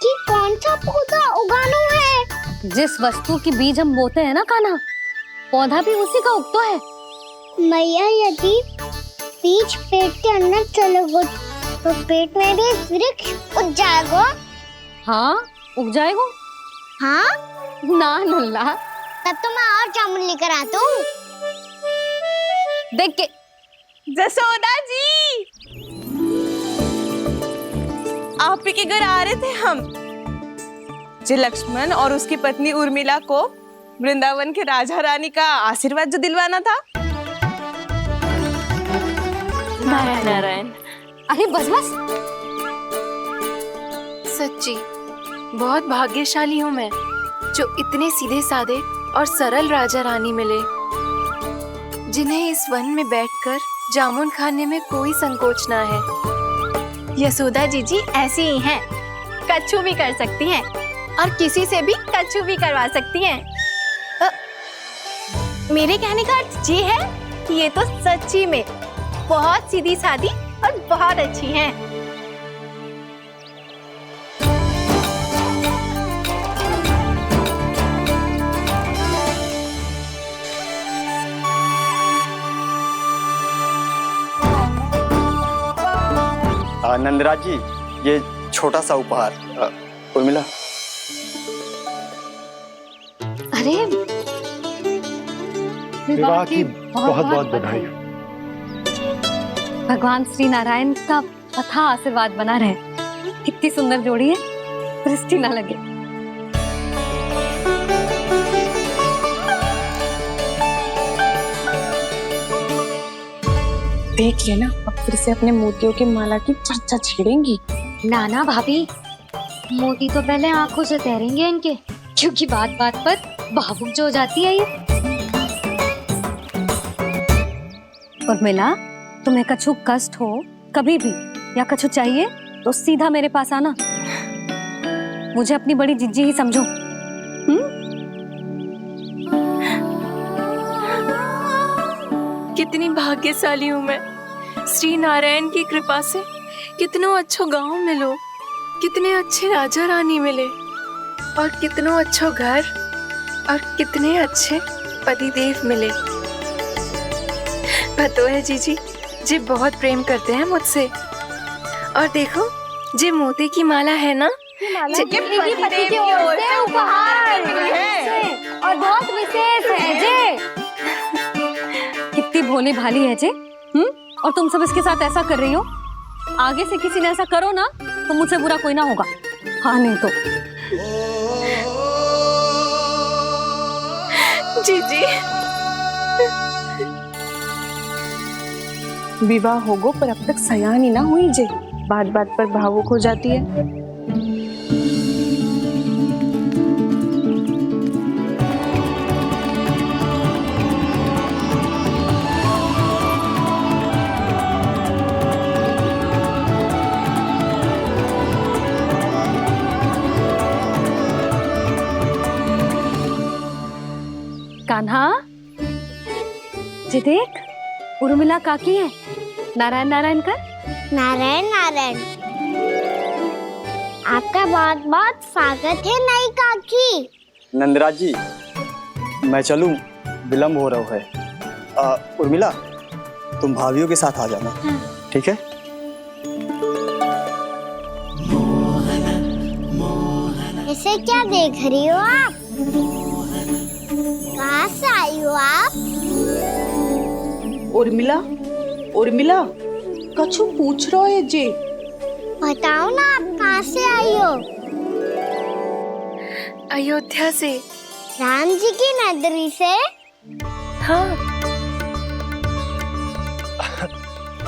कि कौन सा पौधा उगाना है? जिस वस्तु की बीज हम बोते हैं ना कान्हा, पौधा भी उसी का उगता है। मैया यदि बीज पेट के अंदर चलेगा तो पेट में भी वृक्ष उग जाएगा। हाँ उग जाएगा। हाँ ना नल्ला, तब तो मैं और जामुन लेकर आता हूँ। देख के। जसोदा जी, आप ही के घर आ रहे थे हम। जो लक्ष्मण और उसकी पत्नी उर्मिला को वृंदावन के राजा रानी का आशीर्वाद जो दिलवाना था। नारायण नारायण। अरे बस बस। सच्ची बहुत भाग्यशाली हूँ मैं, जो इतने सीधे साधे और सरल राजा रानी मिले, जिन्हें इस वन में बैठकर जामुन खाने में कोई संकोच ना है। यशोदा जी ऐसी ही हैं, कच्छू भी कर सकती हैं और किसी से भी कच्छू भी करवा सकती हैं। मेरे कहने का अर्थ ये है कि ये तो सच्ची में बहुत सीधी सादी और बहुत अच्छी हैं। नंदराज जी, ये छोटा सा उपहार। उर्मिला। अरे विवाह की बहुत बहुत बधाई। भगवान श्री नारायण का अथाह आशीर्वाद बना रहे। कितनी सुंदर जोड़ी है, दृष्टि ना लगे। देख लेना, अब फिर से अपने मोतियों की माला की चर्चा छेड़ेंगी। नाना भाभी, मोती तो पहले आंखों से तैरेंगे इनके, क्योंकि बात बात पर भावुक जो हो जाती है ये। उर्मिला, तुम्हें कछु कष्ट हो कभी भी या कछु चाहिए तो सीधा मेरे पास आना। मुझे अपनी बड़ी जिज्जी ही समझो। कितनी भाग्यशाली हूँ मैं, श्री नारायण की कृपा से कितनों अच्छो गांव मिलो, कितने अच्छे राजा रानी मिले, और कितनों अच्छो घर और कितने अच्छे पतिदेव मिले। पतो है जीजी, जी बहुत प्रेम करते हैं मुझसे। और देखो, जी मोती की माला है ना, पति की ओर से उपहार है और बहुत विशेष है जे। कितनी भोली भाली है जे। और तुम सब इसके साथ ऐसा कर रही हो। आगे से किसी ने ऐसा करो ना तो मुझसे बुरा कोई ना होगा। हाँ नहीं तो। जीजी, विवाह होगो पर अब तक सयान ही ना हुई जे, बात बात पर भावुक हो जाती है। कान्हा, जी देख, उर्मिला काकी है। नारायण नारायण कर। नारायण नारायण। आपका बहुत बहुत स्वागत है नई काकी। नंदराज जी, मैं चलूं, विलम्ब हो रहा है। उर्मिला, तुम भाभियों के साथ आ जाना, ठीक है? इसे क्या देख रही हो आप? कहाँ से आई हो आप? उर्मिला, उर्मिला, कछु पूछ रहा है जी? बताओ ना, आप कहाँ से आई हो? अयोध्या से। राम जी की नगरी से? हाँ।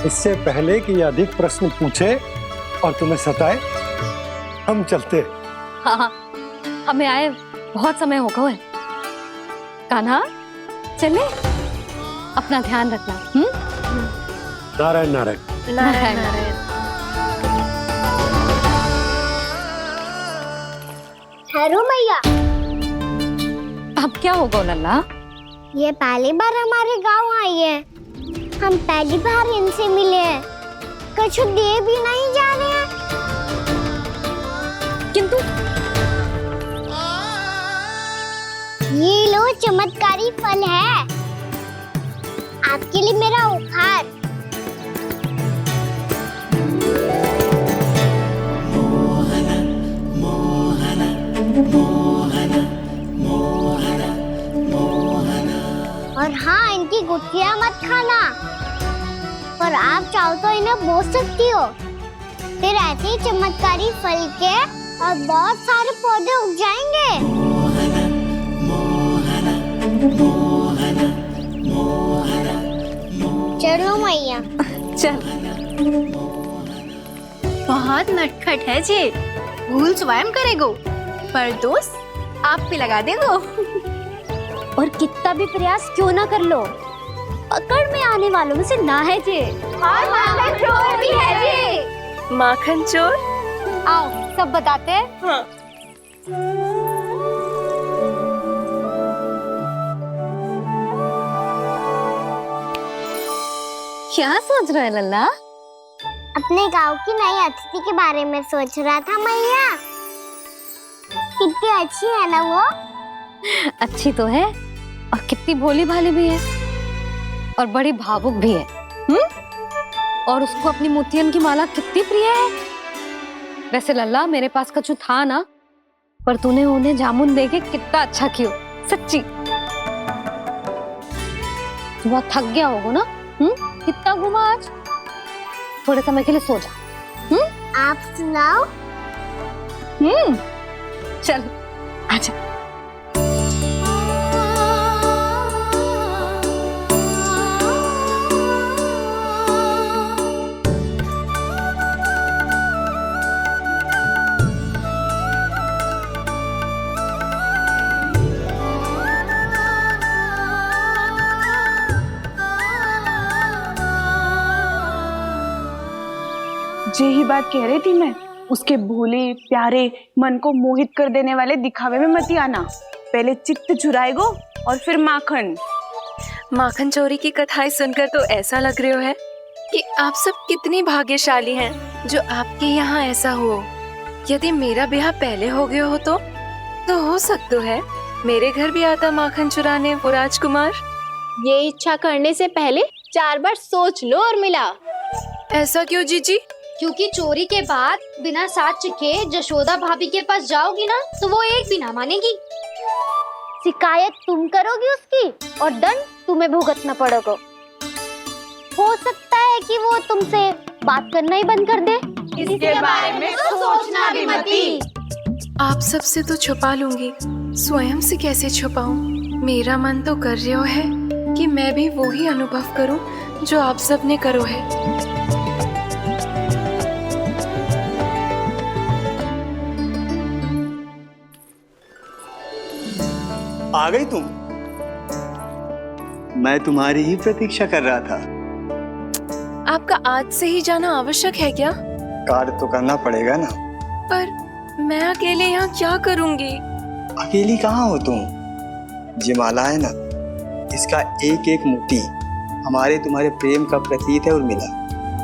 इससे पहले कि ये अधिक प्रश्न पूछे और तुम्हें सताए, हम चलते। हाँ, हमें आए बहुत समय हो गया है। कान्हा, चले, अपना ध्यान रखना। नारायण नारायण। नारायण नारायण। ठहरो मैया। अब क्या होगा लल्ला? ये पहली बार हमारे गांव आई है। हम पहली बार इनसे मिले हैं। कुछ दे भी नहीं जा रहे हैं। किंतु ये लो, चमत्कारी फल है आपके लिए, मेरा उपहार। और हाँ, इनकी गुठलियां मत खाना, पर आप चाहो तो इन्हें बो सकती हो। फिर ऐसे ही चमत्कारी फल के और बहुत सारे पौधे उग जाएंगे। चलो मैया। चल। बहुत नटखट है जी, भूल स्वयं करेगो, पर दोस्त आप पे लगा देगो। और कितना भी प्रयास क्यों ना कर लो, पकड़ में आने वालों में से ना है जी। और माखन चोर भी है जी। माखन चोर? आओ सब बताते हैं। हाँ। क्या सोच रहा है लल्ला? अपने गांव की नई अतिथि के बारे में सोच रहा था मैया। कितनी अच्छी है ना वो? अच्छी तो है, और कितनी भोली भाली भी है, और बड़ी भावुक भी है। और उसको अपनी मोतियन की माला कितनी प्रिय है। वैसे लल्ला, मेरे पास कछु था ना, पर तूने उन्हें जामुन देके कितना अच्छा किया, सच्ची। तू बहुत थक गया होगा ना? कितना घुमा आज? थोड़े समय के लिए सो जा। आप सुनाओ। चल आजा। यही बात कह रही थी मैं, उसके भोले प्यारे मन को मोहित कर देने वाले दिखावे में मत आना। पहले चित्त चुराएगो और फिर माखन। माखन चोरी की कथाएं सुनकर तो ऐसा लग रहा है कि आप सब कितनी भाग्यशाली हैं जो आपके यहाँ ऐसा हो। यदि मेरा ब्याह पहले हो गया हो तो हो सकता है मेरे घर भी आता माखन चुराने वो राजकुमार। ये इच्छा करने से पहले 4 बार सोच लो उर्मिला। ऐसा क्यों जीजी? क्योंकि चोरी के बाद बिना साथ चिखे जशोदा भाभी के पास जाओगी ना, तो वो एक भी ना मानेगी। शिकायत तुम करोगी उसकी और दंड तुम्हें भुगतना पड़ेगा। हो सकता है कि वो तुमसे बात करना ही बंद कर दे। इसके बारे में तो सोचना भी मती। आप सबसे तो छुपा लूंगी, स्वयं से कैसे छुपाऊं? मेरा मन तो कर रहा है कि मैं भी वो ही अनुभव करूं जो आप सब ने करो है। आ गई तुम? मैं तुम्हारी ही प्रतीक्षा कर रहा था। आपका आज से ही जाना आवश्यक है क्या? कार्य तो करना पड़ेगा ना। पर मैं अकेले यहाँ क्या करूँगी? अकेली कहाँ हो तुम? ये माला है ना, इसका एक एक मोती हमारे तुम्हारे प्रेम का प्रतीक है उर्मिला,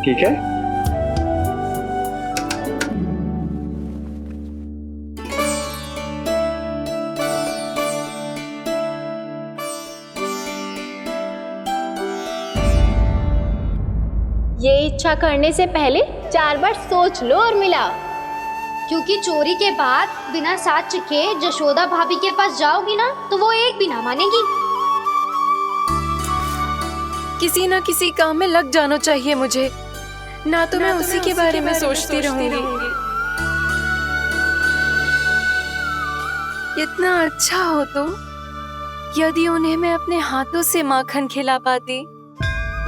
ठीक है? ये इच्छा करने से पहले 4 बार सोच लो और मिलाओ। क्योंकि चोरी के बाद बिना साथ चखे जशोदा भाभी के पास जाओगी ना तो वो एक भी ना मानेगी। किसी ना किसी काम में लग जाना चाहिए मुझे, ना तो मैं उसी के बारे में सोचती रहूंगी। इतना अच्छा हो तो यदि उन्हें मैं अपने हाथों से माखन खिला पाती।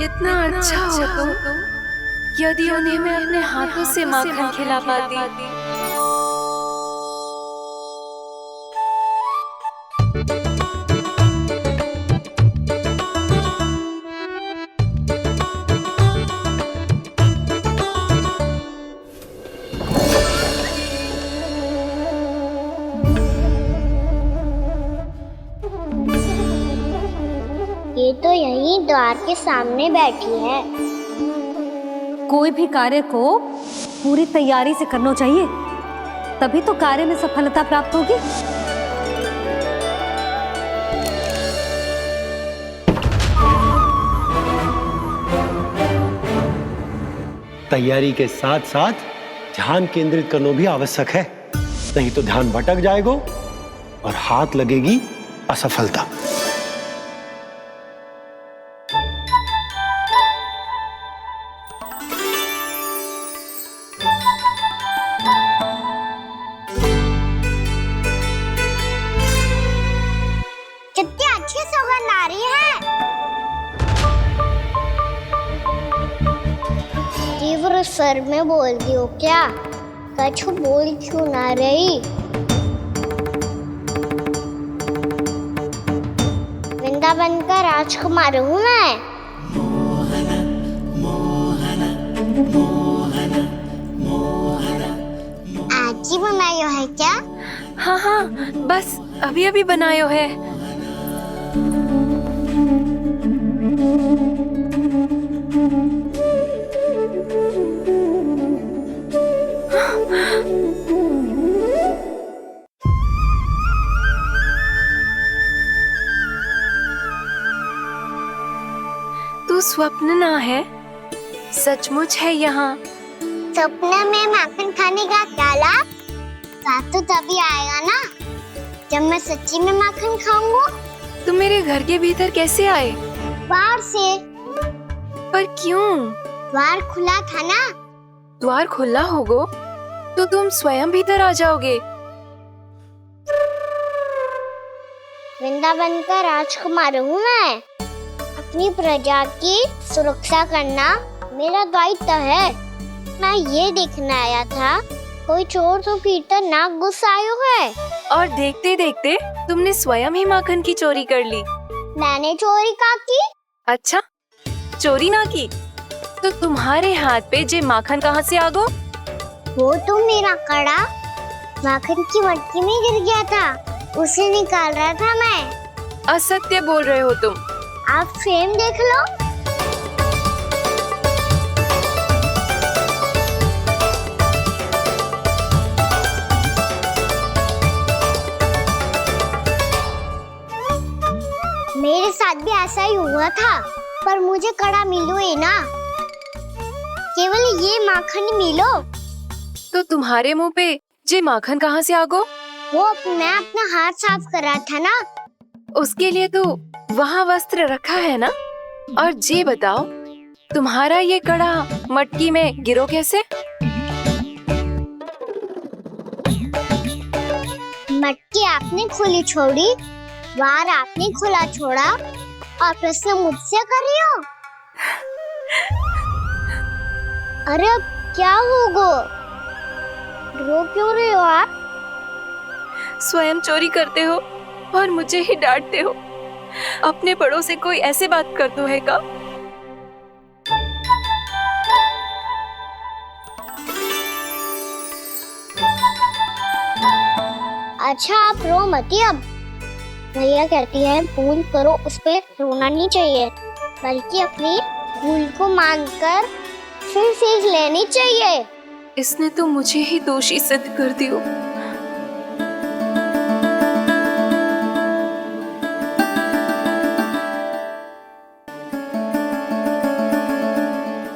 इतना अच्छा हो तो यदि उन्हें मैं अपने हाथों से माखन खिला पाती। ये तो यहीं द्वार के सामने बैठी है। कोई भी कार्य को पूरी तैयारी से करना चाहिए, तभी तो कार्य में सफलता प्राप्त होगी। तैयारी के साथ साथ ध्यान केंद्रित करना भी आवश्यक है, नहीं तो ध्यान भटक जाएगा और हाथ लगेगी असफलता। कितनी अच्छी सुगंध आ रही है। तीव्र स्वर में बोलती हो क्या? कछु बोल क्यों ना रही? वृंदावन का राजकुमार हूँ मैं। आज ही बनायो है क्या? हाँ हाँ, बस अभी अभी बनायो है। तू स्वप्न ना है, सचमुच है यहाँ। सपने में माखन खाने का क्या लाभ? साथ तो तभी आएगा ना जब मैं सच्ची में माखन खाऊंगा। तुम मेरे घर के भीतर कैसे आए? बाहर से। पर क्यों? द्वार खुला था ना। द्वार खुला होगा तो तुम स्वयं भीतर आ जाओगे। वृंदावन का राजकुमार हूँ मैं। अपनी प्रजा की सुरक्षा करना मेरा दायित्व है। मैं ये देखने आया था कोई चोर तो भीतर ना घुस आयो है। और देखते देखते तुमने स्वयं ही माखन की चोरी कर ली। मैंने चोरी का की? अच्छा, चोरी ना की तो तुम्हारे हाथ पे जे माखन कहाँ से आ गो? वो तो मेरा कड़ा माखन की मटकी में गिर गया था, उसे निकाल रहा था मैं। असत्य बोल रहे हो तुम। आप स्वयं देख लो। मेरे साथ भी ऐसा ही हुआ था, पर मुझे कड़ा मिलो ही ना, केवल ये माखन ही मिलो। तो तुम्हारे मुंह पे जे माखन कहाँ से आ गो? वो मैं अपना हाथ साफ कर रहा था ना। उसके लिए तो वहाँ वस्त्र रखा है ना। और जे बताओ, तुम्हारा ये कड़ा मटकी में गिरो कैसे? मटकी आपने खुली छोड़ी, द्वार आपने खुला छोड़ा और प्रश्न मुझसे कर रही हो? अरे अब क्या होगा? रो क्यों रहे हो आप? स्वयं चोरी करते हो और मुझे ही डांटते हो। अपने बड़ों से कोई ऐसे बात करते है का? अच्छा आप रो मती। अब भैया कहती है भूल करो, उस पे रोना नहीं चाहिए, बल्कि अपनी भूल को मानकर फिर सीख लेनी चाहिए। इसने तो मुझे ही दोषी सिद्ध कर दियो।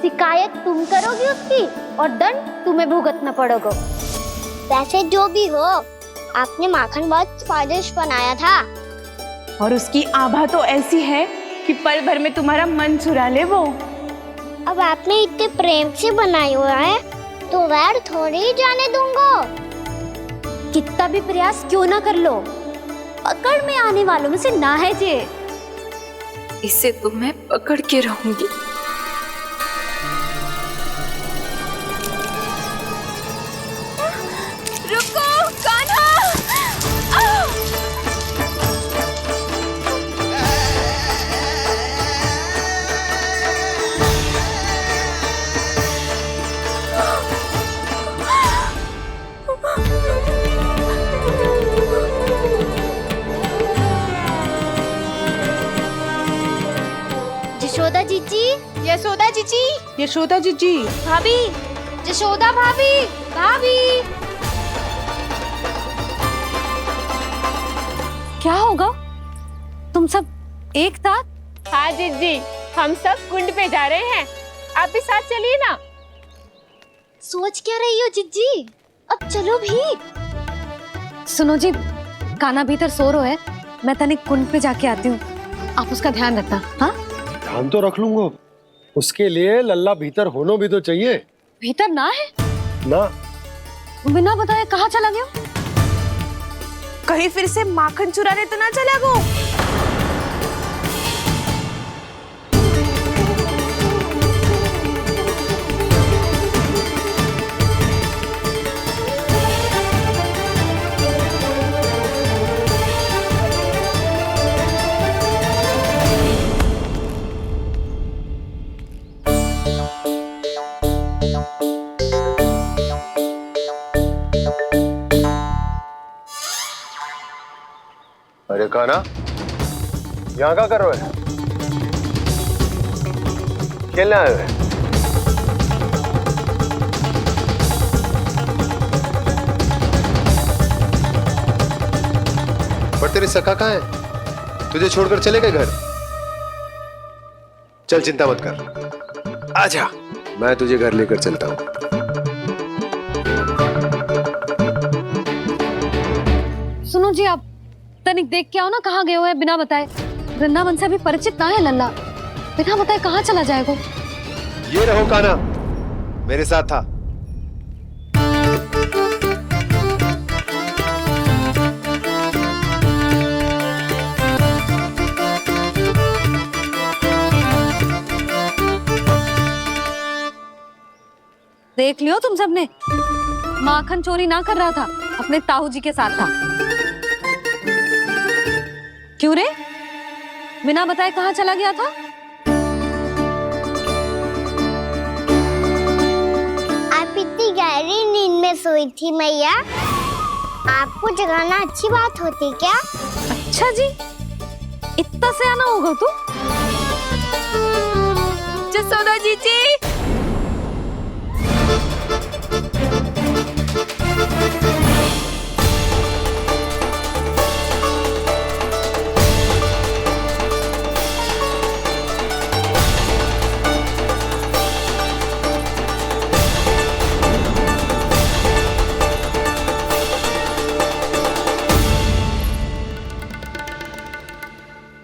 शिकायत तुम करोगी उसकी और दंड तुम्हें भुगतना पड़ेगा। वैसे जो भी हो, आपने माखन बहुत स्वादिष्ट बनाया था। और उसकी आभा तो ऐसी है कि पल भर में तुम्हारा मन चुरा ले वो। अब आपने इतने प्रेम से बनाया हुआ है तो वैर थोड़ी ही जाने दूंगा। कितना भी प्रयास क्यों ना कर लो, पकड़ में आने वालों में से ना है जे। इसे तो मैं पकड़ के रहूंगी। रुको कान्हा! यशोदा जीजी, यशोदा जीजी, यशोदा जीजी, भाभी, यशोदा भाभी, भाभी। क्या होगा? तुम सब एक साथ? हाँ जीजी, हम सब कुंड पे जा रहे हैं, आप भी साथ चलिए ना। सोच क्या रही हो जीजी? अब चलो भी। सुनो जी, कान्हा भीतर सो रो है, मैं तनिक कुंड पे जाके आती हूँ, आप उसका ध्यान रखना। हाँ, ध्यान तो रख लूंगा, उसके लिए लल्ला भीतर होना भी तो चाहिए। भीतर ना है? ना। बिना बताए कहाँ चला गया? कहीं फिर से माखन चुराने तो ना चला गो। अरे कान्हा, यहाँ क्या कर रहे हो? खेलने आए हुए? पर तेरे सखा कहाँ है? तुझे छोड़कर चले गए घर? चल चिंता मत कर, आजा, मैं तुझे घर लेकर चलता हूँ। सुनो जी, आप तनिक देख के आओ ना कहाँ गए हुए हैं बिना बताए। वृंदावन से अभी परिचित ना है लल्ला, बिना बताए कहाँ चला जाएगा? ये रहो कान्हा, मेरे साथ था। देख लियो तुम सबने, माखन चोरी ना कर रहा था, अपने ताऊ जी के साथ था। क्यों रे, बिना बताए कहाँ चला गया था? आप इतनी गहरी नींद में सोई थी मैया, आपको जगाना अच्छी बात होती क्या? अच्छा जी, इतना सयाना होगा तू? यशोदा जीजी,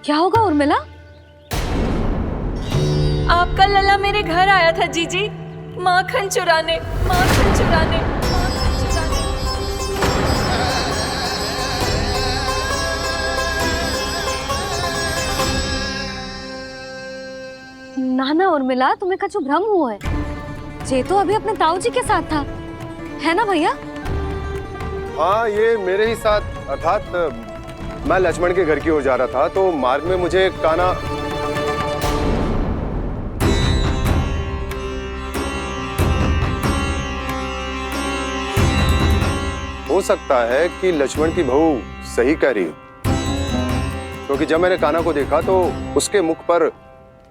क्या होगा उर्मिला? आपका लल्ला मेरे घर आया था जीजी, माखन चुराने, माखन चुराने, माखन चुराने। नाना उर्मिला, तुम्हें कछु भ्रम हुआ है? ये तो अभी अपने ताऊ जी के साथ था, है ना भैया? हाँ, ये मेरे ही साथ, अर्थात मैं लक्ष्मण के घर की ओर जा रहा था, तो मार्ग में मुझे कान्हा हो सकता है कि लक्ष्मण की बहू सही कह रही हो, क्योंकि जब मैंने कान्हा को देखा तो उसके मुख पर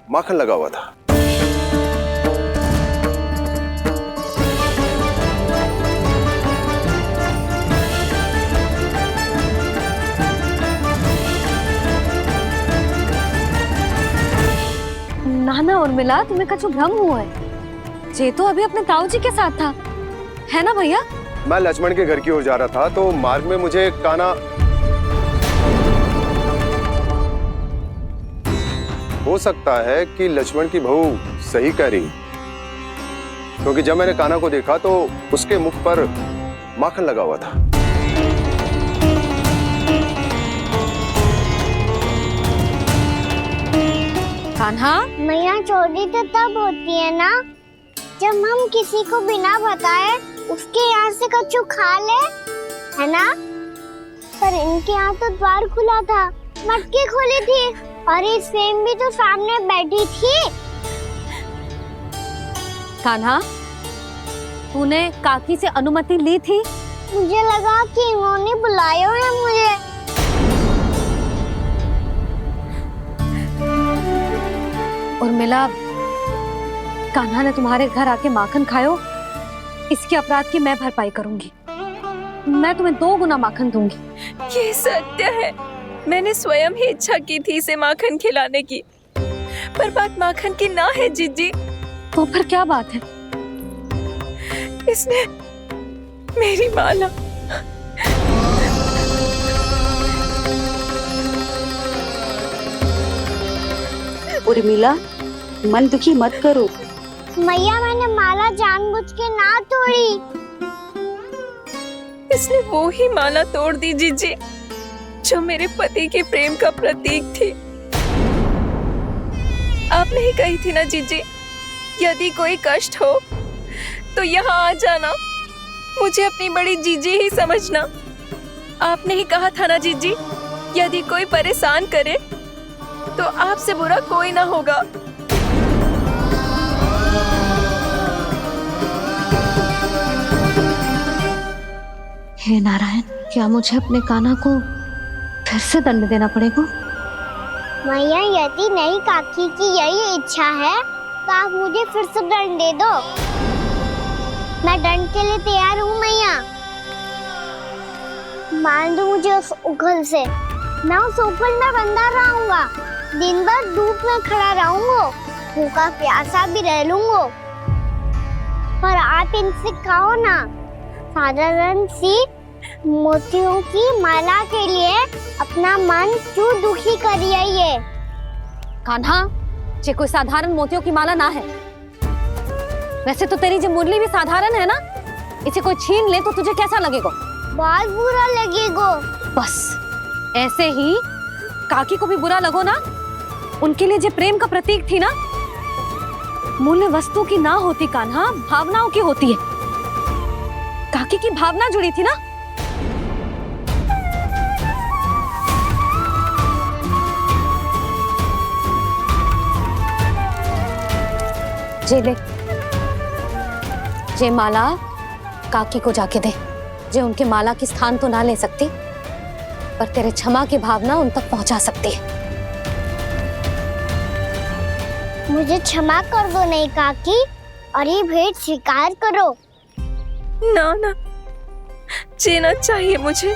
माखन लगा हुआ था। नाना उर्मिला, तुम्हें कछु भ्रम हुआ है? ये तो अभी अपने ताऊ जी के साथ था, है ना भैया? मैं लक्ष्मण के घर की ओर जा रहा था तो मार्ग में मुझे कान्हा, हो सकता है कि लक्ष्मण की बहू सही कह रही, क्योंकि जब मैंने कान्हा को देखा तो उसके मुख पर माखन लगा हुआ था। कान्हा, मैया चोरी तो तब होती है ना जब हम किसी को बिना बताए उसके यहाँ से कछु खा ले, है ना? पर इनके यहाँ तो द्वार खुला था, मटकी खोली थी और ये सेम भी तो सामने बैठी थी। कान्हा, तूने काकी से अनुमति ली थी? मुझे लगा कि इन्होंने बुलाया है मुझे। उर्मिला, कान्हा ने तुम्हारे घर आके माखन खायो, इसके अपराध की मैं भरपाई करूंगी। मैं तुम्हें 2 गुना माखन दूंगी। ये सत्य है, मैंने स्वयं ही इच्छा की थी इसे माखन खिलाने की, पर बात माखन की ना है जीजी। तो फिर क्या बात है? इसने मेरी माला, उर्मिला, मन दुखी मत करो। मैया, मैंने माला जानबूझ के ना तोड़ी। इसने वो ही माला तोड़ दी जीजी जो मेरे पति के प्रेम का प्रतीक थी। आपने ही कही थी ना जीजी, यदि कोई कष्ट हो तो यहाँ आ जाना, मुझे अपनी बड़ी जीजी ही समझना। आपने ही कहा था ना जीजी, यदि कोई परेशान करे तो आपसे बुरा कोई ना होगा। हे नारायण, क्या मुझे अपने कान्हा को फिर से दंड देना पड़ेगा? मैया, यदि नहीं काकी की यही इच्छा है तो आप मुझे फिर से दंड दे दो। मैं दंड के लिए तैयार हूँ मैया। मान दो मुझे उस उखल से, मैं उस उखल में बंधा रहूंगा, दिन भर धूप में खड़ा रहूंगा, भूखा प्यासा भी रह लूंगा। पर आप इनसे कहो ना, साधारण सी मोतियों की माला के लिए अपना मन क्यों दुखी करिए? ये कान्हा, ये कोई साधारण मोतियों की माला ना है। वैसे तो तेरी जो मुरली भी साधारण है ना, इसे कोई छीन ले तो तुझे कैसा लगेगा? बहुत बुरा लगेगा। बस ऐसे ही काकी को भी बुरा लगो ना। उनके लिए जो प्रेम का प्रतीक थी ना, मूल्य वस्तु की ना होती कान्हा, भावनाओं की होती है। काकी की भावना जुड़ी थी ना। जे ले, जे माला काकी को जाके दे। जे उनके माला की स्थान तो ना ले सकती, पर तेरे क्षमा की भावना उन तक पहुंचा सकती है। मुझे क्षमा कर दो नहीं काकी, और ये भेंट स्वीकार करो। ना ना, जीना चाहिए मुझे।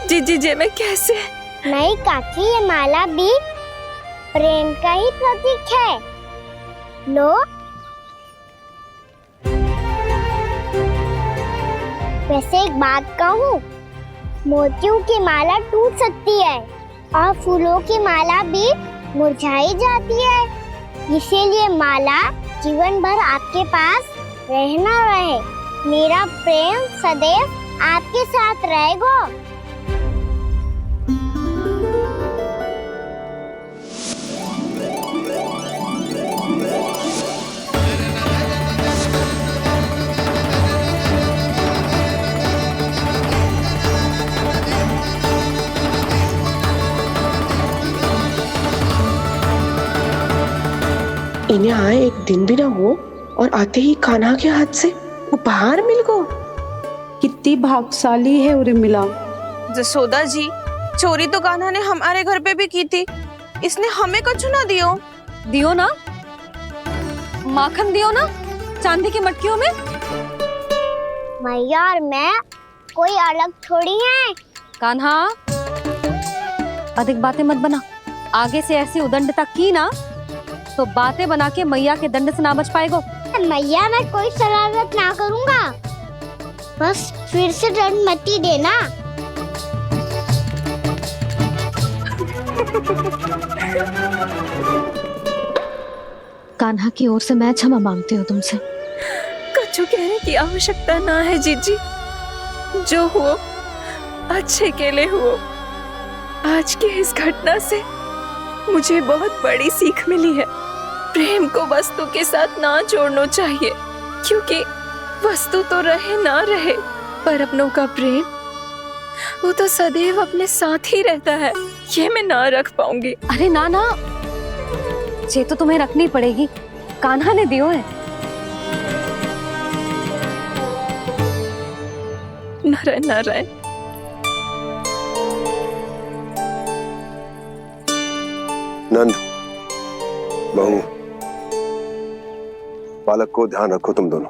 जीजी जे मैं कैसे? नहीं काकी, ये माला भी प्रेम का ही प्रतीक है। लो, वैसे एक बात कहूँ, मोतियों की माला टूट सकती है और फूलों की माला भी मुरझाई जाती है। इसीलिए माला जीवन भर आपके पास रहना रहे। मेरा प्रेम सदैव आपके साथ रहेगा। इन्हें आए एक दिन भी ना हो और आते ही कान्हा के हाथ से उपहार मिल गो। कितनी भाग्यशाली है उर्मिला। जसोदा जी, चोरी तो कान्हा ने हमारे घर पे भी की थी, इसने हमें कुछ ना दियो। दियो ना, माखन दियो ना, चांदी की मटकियों में। मैया और मैं कोई अलग थोड़ी है। कान्हा, अधिक बातें मत बना। आगे से ऐसी उदंडता की ना तो बातें बना के मैया के दंड से ना बच पाएगो। मैया मैं कोई शरारत ना करूंगा, बस फिर से दंड मत ही देना। कान्हा की ओर से मैं क्षमा मांगती हूँ तुमसे। कछु कहने की आवश्यकता ना है जीजी, जो हुआ अच्छे के लिए हुआ। आज की इस घटना से मुझे बहुत बड़ी सीख मिली है। प्रेम को वस्तु के साथ ना जोड़ना चाहिए, क्योंकि वस्तु तो रहे ना रहे, पर अपनों का प्रेम वो तो सदैव अपने साथ ही रहता है। ये मैं ना रख पाऊंगी। अरे ना ना, ये तो तुम्हें रखनी पड़ेगी, कान्हा ने दियो है। नारायण नारायण। नंद, बहू, बालक को ध्यान रखो तुम दोनों।